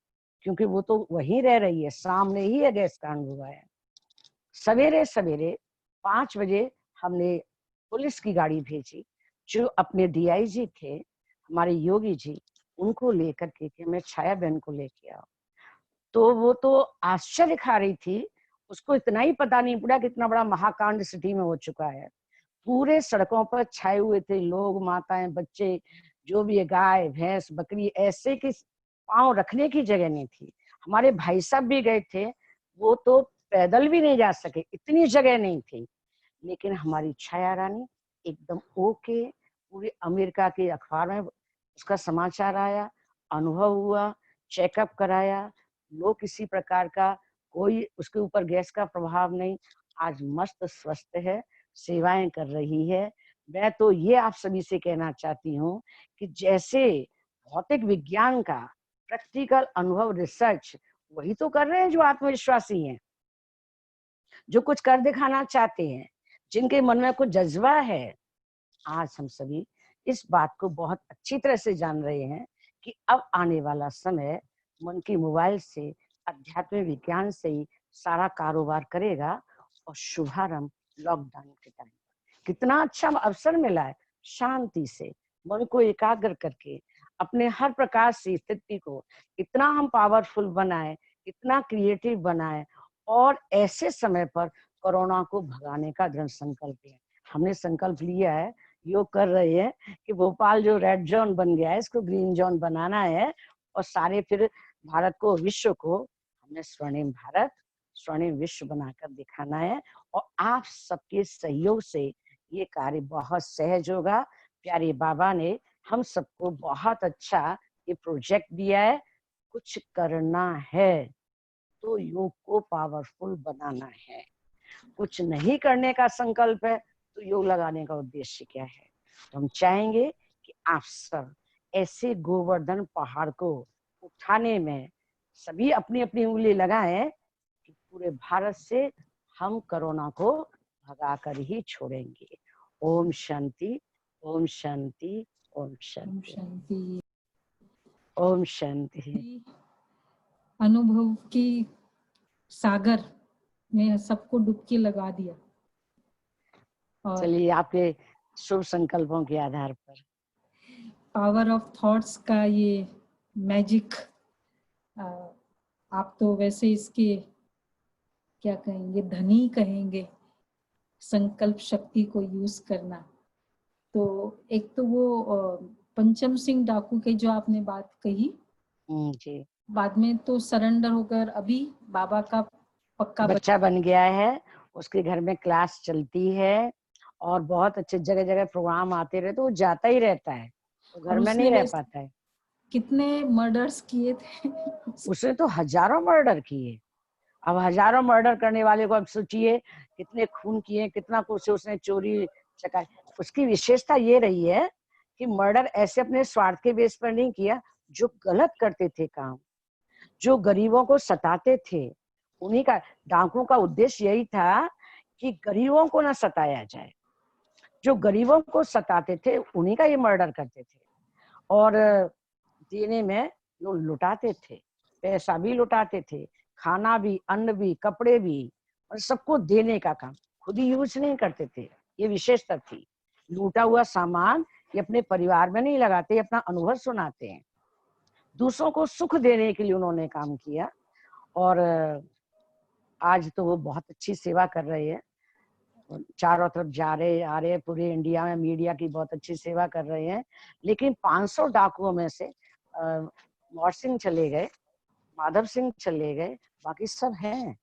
क्योंकि वो तो वहीं रह रही है, सामने ही है गैस कांड हुआ है। सवेरे सवेरे 5 बजे हमने पुलिस की गाड़ी भेजी, जो अपने डीआईजी थे हमारे योगी जी, उनको लेकर के कि मैं छाया बहन को लेके आओ। तो वो तो आश्चर्य खा रही थी, उसको इतना ही पता नहीं पड़ा कि इतना बड़ा महाकांड सिटी में हो चुका है। पूरे सड़कों पर छाए हुए थे लोग, माताएं, बच्चे, जो भी है, गाय भैंस बकरी, ऐसे कि पांव रखने की जगह नहीं थी। हमारे भाई साहब भी गए थे, वो तो पैदल भी नहीं जा सके, इतनी जगह नहीं थी। लेकिन हमारी छाया रानी एकदम ओके, पूरे अमेरिका के अखबार में उसका समाचार आया, अनुभव हुआ, चेकअप कराया, लोग किसी प्रकार का कोई उसके ऊपर गैस का प्रभाव नहीं, आज मस्त स्वस्थ है, सेवाएं कर रही है। मैं तो ये आप सभी से कहना चाहती हूँ कि जैसे भौतिक विज्ञान का प्रैक्टिकल अनुभव रिसर्च वही तो कर रहे हैं जो आत्मविश्वासी हैं, जो कुछ कर दिखाना चाहते हैं, जिनके मन में कुछ जज्बा है। आज हम सभी इस बात को बहुत अच्छी तरह से जान रहे हैं कि अब आने वाला समय मन की मोबाइल से, अध्यात्मिक विज्ञान से ही सारा कारोबार करेगा। और शुभारंभ लॉकडाउन के टाइम कितना अच्छा अवसर मिला है, शांति से मन को एकाग्र करके अपने हर प्रकार से स्थिति को इतना हम पावरफुल बनाए, इतना क्रिएटिव बनाए, और ऐसे समय पर कोरोना को भगाने का दृढ़ संकल्प है। हमने संकल्प लिया है, योग कर रहे हैं कि भोपाल जो रेड जोन बन गया है इसको ग्रीन जोन बनाना है, और सारे फिर भारत को, विश्व को हमने स्वर्णिम भारत, स्वर्णिम विश्व बनाकर दिखाना है। और आप सबके सहयोग से ये कार्य बहुत सहज होगा। प्यारे बाबा ने हम सबको बहुत अच्छा ये प्रोजेक्ट दिया है। कुछ करना है तो योग को पावरफुल बनाना है, कुछ नहीं करने का संकल्प है तो योग लगाने का उद्देश्य क्या है। तो हम चाहेंगे कि आप सब ऐसे गोवर्धन पहाड़ को उठाने में सभी अपनी अपनी उंगली लगाएं कि पूरे भारत से हम कोरोना को भगाकर ही छोड़ेंगे। ओम शांति, ओम शांति, ओम शांति, शांति। ओम शांति। अनुभव की सागर में सबको डुबकी लगा दिया। और चलिए आपके शुभ संकल्पों के आधार पर पावर ऑफ थॉट्स का ये मैजिक, आप तो वैसे इसके क्या कहेंगे, धनी कहेंगे, संकल्प शक्ति को यूज करना। तो एक तो वो पंचम सिंह डाकू के जो आपने बात कही, जी, बाद में तो सरेंडर होकर अभी बाबा का पक्का बच्चा बन गया है, उसके घर में क्लास चलती है और बहुत अच्छे जगह जगह प्रोग्राम आते रहते, वो जाता ही रहता है, वो घर में नहीं रह पाता है। कितने मर्डर्स किए थे उसने तो हजारों मर्डर किए। अब हजारों मर्डर करने वाले को अब सोचिए कितने खून किए, कितना कुछ उसने चोरी चकारी। उसकी विशेषता ये रही है कि मर्डर ऐसे अपने स्वार्थ के बेस पर नहीं किया, जो गलत करते थे काम, जो गरीबों को सताते थे, उन्हीं का, डाकुओं का उद्देश्य यही था कि गरीबों को ना सताया जाए। जो गरीबों को सताते थे उन्हीं का ये मर्डर करते थे, और देने में लोग लुटाते थे, पैसा भी लुटाते थे, खाना भी, अन्न भी, कपड़े भी, और सबको देने का काम, खुद ही यूज नहीं करते थे। ये विशेषता थी। लूटा हुआ सामान ये अपने परिवार में नहीं लगाते, अपना अनुभव सुनाते हैं। दूसरों को सुख देने के लिए उन्होंने काम किया, और आज तो वो बहुत अच्छी सेवा कर रहे हैं, चारों तरफ जा रहे आ रहे, पूरे इंडिया में मीडिया की बहुत अच्छी सेवा कर रहे हैं। लेकिन 500 डाकुओं में से मौर सिंह चले गए, माधव सिंह चले गए, बाकी सब हैं,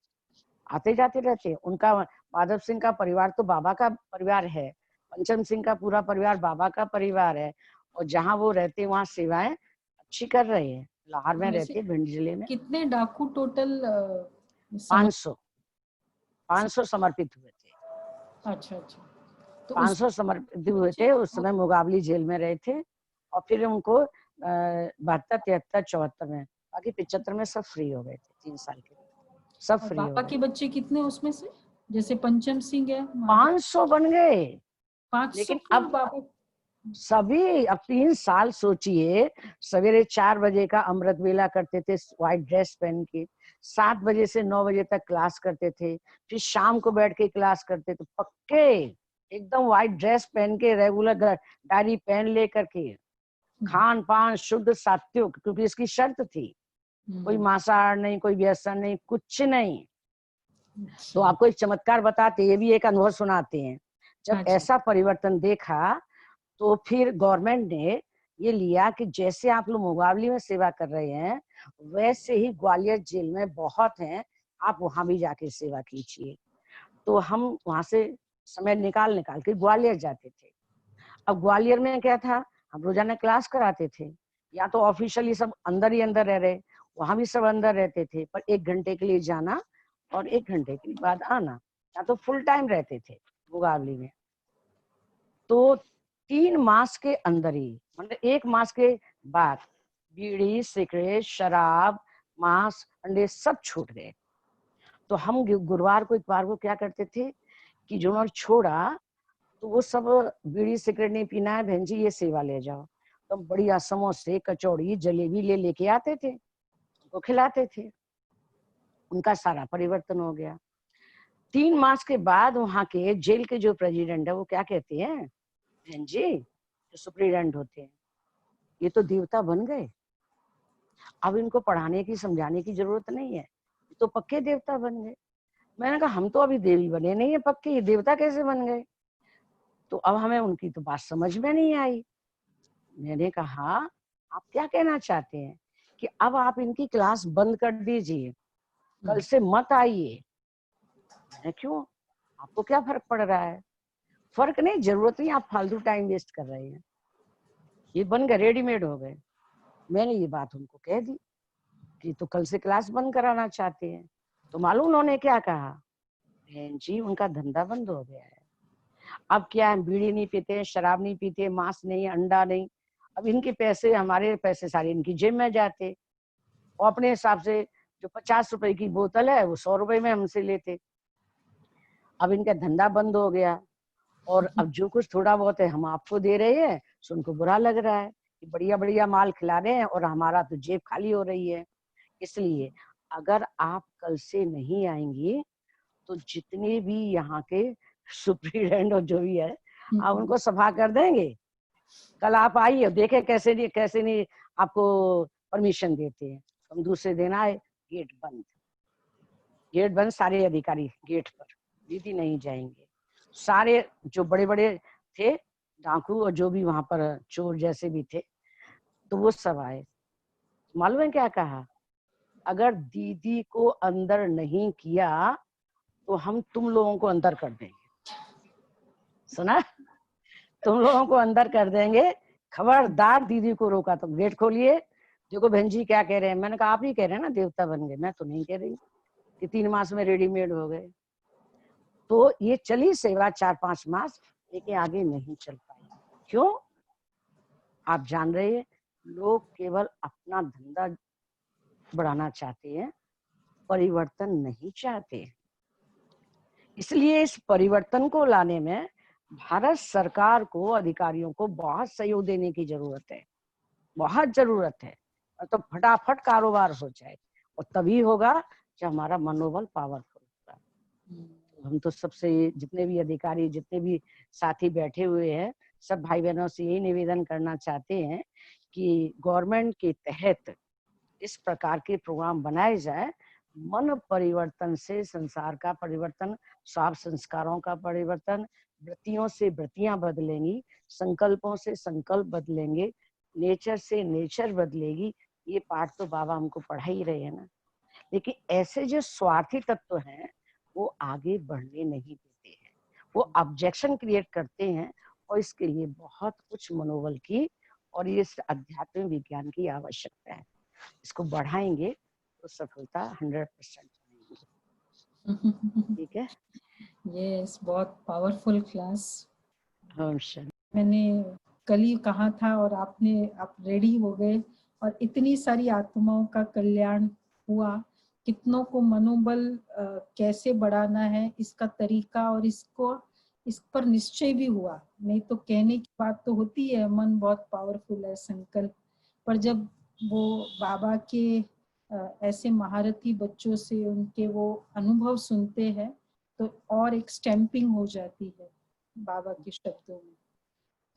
आते जाते रहते हैं। उनका, माधव सिंह का परिवार तो बाबा का परिवार है, पंचम सिंह का पूरा परिवार बाबा का परिवार है, और जहाँ वो रहते वहाँ सेवाएं अच्छी कर रहे हैं। लाहौर में रहते हैं, भिंड जिले में। कितने डाकू टोटल? 500 समर्पित हुए थे। अच्छा अच्छा, तो 500 समर्पित हुए थे। उस समय मुगाबली जेल में रहे थे, और फिर उनको 72, 73, 74 में, बाकी 75 में सब फ्री हो गए थे। 3 साल के सब फ्री हो बाबा गए। के बच्चे कितने उसमें से? जैसे पंचम सिंह है, 500 बन गए। 500 लेकिन को अब बाबा सभी अब 3 साल सोचिए, सवेरे 4 बजे का अमृत वेला करते थे व्हाइट ड्रेस पहन के, 7 बजे से 9 बजे तक क्लास करते थे, फिर शाम को बैठ के क्लास करते थे, पक्के एकदम व्हाइट ड्रेस पहन के रेगुलर डायरी पेन लेकर के, खान पान शुद्ध सात्विक, क्योंकि इसकी शर्त थी, कोई मांसाहार नहीं, कोई व्यसन नहीं, कुछ नहीं। तो आपको एक चमत्कार बताते, ये भी एक अनुभव सुनाते हैं। जब ऐसा परिवर्तन देखा तो फिर गवर्नमेंट ने ये लिया कि जैसे आप लोग मुंगावली में सेवा कर रहे हैं, वैसे ही ग्वालियर जेल में बहुत हैं, आप वहां भी जाके सेवा कीजिए। तो हम वहां से समय निकाल के ग्वालियर जाते थे। अब ग्वालियर में क्या था, हम रोजाना क्लास कराते थे, या तो ऑफिशियली सब अंदर ही अंदर रह रहे, वहां भी सब अंदर रहते थे, पर 1 घंटे के लिए जाना और 1 घंटे के बाद आना, या तो फुल टाइम रहते थे मुंगावली में। तो 3 मास के अंदर ही, मतलब 1 मास के बाद बीड़ी, सिगरेट, शराब, मांस, अंडे सब छूट गए। तो हम गुरुवार को इतवार को क्या करते थे कि जो उन्होंने छोड़ा, तो वो सब बीड़ी सिगरेट नहीं पीना है बहन जी, ये सेवा ले जाओ। तो बढ़िया समोसे, कचौड़ी, जलेबी लेके आते थे, उनको खिलाते थे। उनका सारा परिवर्तन हो गया। 3 मास के बाद वहां के जेल के जो प्रेसिडेंट है, वो क्या कहते हैं, बहन जी, जो सुप्रीडेंट होते हैं, ये तो देवता बन गए, अब इनको पढ़ाने की समझाने की जरूरत नहीं है, ये तो पक्के देवता बन गए। मैंने कहा हम तो अभी देवी बने नहीं है पक्के, ये देवता कैसे बन गए? तो अब हमें उनकी तो बात समझ में नहीं आई। मैंने कहा आप क्या कहना चाहते हैं कि अब आप इनकी क्लास बंद कर दीजिए, कल से मत आइए? मैंने क्यों, आपको क्या फर्क पड़ रहा है? फर्क नहीं, जरूरत नहीं, आप फालतू टाइम वेस्ट कर रहे हैं, ये बन गए, रेडीमेड हो गए। मैंने ये बात उनको कह दी कि तो कल से क्लास बंद कराना चाहते हैं। तो मालूम उन्होंने क्या कहा, बहन जी उनका धंधा बंद हो गया है, अब क्या है, बीड़ी नहीं पीते, शराब नहीं पीते, मांस नहीं, अंडा नहीं, अब इनके पैसे, हमारे पैसे सारे इनकी जेब में जाते, और अपने हिसाब से जो 50 रुपए की बोतल है वो 100 रुपए में हमसे लेते। अब इनका धंधा बंद हो गया, और अब जो कुछ थोड़ा बहुत है हम आपको दे रहे हैं, सो उनको बुरा लग रहा है कि बढ़िया बढ़िया माल खिला रहे हैं और हमारा तो जेब खाली हो रही है। इसलिए अगर आप कल से नहीं आएंगी तो जितने भी यहाँ के सुप्रीडेंट और जो भी है, आप उनको सफा कर देंगे। कल आप आइए, देखे कैसे नहीं आपको परमिशन देते हैं। हम दूसरे दिन आए, गेट बंद, सारे अधिकारी गेट पर, दीदी नहीं जाएंगे। सारे जो बड़े बड़े थे डाकू और जो भी वहां पर चोर जैसे भी थे, तो वो सब आए। मालूम है क्या कहा, अगर दीदी को अंदर नहीं किया तो हम तुम लोगों को अंदर कर देंगे। सुना, तुम लोगों को अंदर कर देंगे, खबरदार दीदी को रोका तो गेट खोलिए। देखो बहन जी क्या कह रहे हैं। मैंने कहा आप ही कह रहे हैं ना देवता बन गए, मैं तो नहीं कह रही कि 3 मास में रेडीमेड हो गए। तो ये चली सेवा 4-5 मास, लेकिन आगे नहीं चल पाई। क्यों? आप जान रहे हैं, लोग केवल अपना धंधा बढ़ाना चाहते हैं, परिवर्तन नहीं चाहते। इसलिए इस परिवर्तन को लाने में भारत सरकार को, अधिकारियों को बहुत सहयोग देने की जरूरत है, बहुत जरूरत है। तो फटाफट कारोबार हो जाए, और तभी होगा जब हमारा मनोबल पावरफुल होगा। हम तो सबसे, जितने भी अधिकारी, जितने भी साथी बैठे हुए हैं, सब भाई बहनों से यही निवेदन करना चाहते हैं कि गवर्नमेंट के तहत इस प्रकार के प्रोग्राम बनाए जाए। मन परिवर्तन से संसार का परिवर्तन, स्वाभाव संस्कारों का परिवर्तन, वृत्तियों से वृत्तियां बदलेंगी, संकल्पों से संकल्प बदलेंगे, नेचर से नेचर बदलेगी। ये पाठ तो बाबा हमको पढ़ा ही रहे हैं ना। लेकिन ऐसे जो स्वार्थी तत्व हैं वो आगे बढ़ने नहीं देते हैं, वो ऑब्जेक्शन क्रिएट करते हैं, और इसके लिए बहुत कुछ मनोबल की और ये अध्यात्म विज्ञान की आवश्यकता है। इसको बढ़ाएंगे तो सफलता 100% पाएंगे। ठीक है, यस, बहुत पावरफुल क्लास। शांति। मैंने कल ही कहा था और आप रेडी हो गए, और इतनी सारी आत्माओं का कल्याण हुआ। कितनों को मनोबल कैसे बढ़ाना है, इसका तरीका और इसको इस पर निश्चय भी हुआ। नहीं तो कहने की बात तो होती है, मन बहुत पावरफुल है, संकल्प, पर जब वो बाबा के ऐसे महारथी बच्चों से उनके वो अनुभव सुनते हैं तो और एक स्टैंपिंग हो जाती है बाबा के शब्दों में।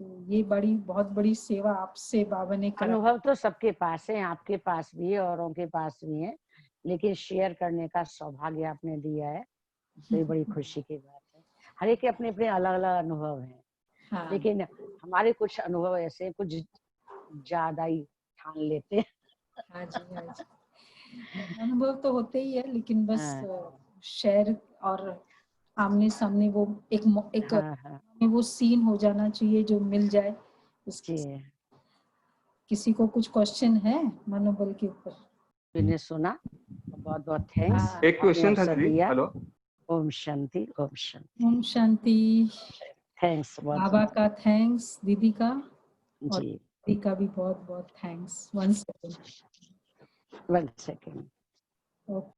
तो ये बहुत बड़ी सेवा आपसे बाबा ने करा। अनुभव तो सबके पास है, आपके पास भी है, औरों के पास भी है, लेकिन शेयर करने का सौभाग्य आपने दिया है, तो ये बड़ी खुशी की बात है। हर एक के अपने अपने अलग अलग अनुभव हैं, हाँ लेकिन हमारे कुछ अनुभव ऐसे कुछ ज्यादा ही ठान लेते हैं। हाँ जी, हाँ जी। अनुभव तो होते ही है, लेकिन बस हाँ। शेयर और आमने सामने वो एक हाँ। में वो सीन हो जाना चाहिए जो मिल जाए उसके। जी, किसी को कुछ क्वेश्चन है मनोबल के ऊपर? मैंने सुना, बहुत बहुत थैंक्स, हाँ। एक आपने क्वेश्चन था अवसर दीदी। दिया। हेलो, ओम शांति, ओम शांति। ओम शांति। थैंक्स बहुत बाबा का थैंक्स, दीदी का और जी। दीदी का भी बहुत बहुत थैंक्स। 1 सेकंड। 1 सेकेंड। ओके।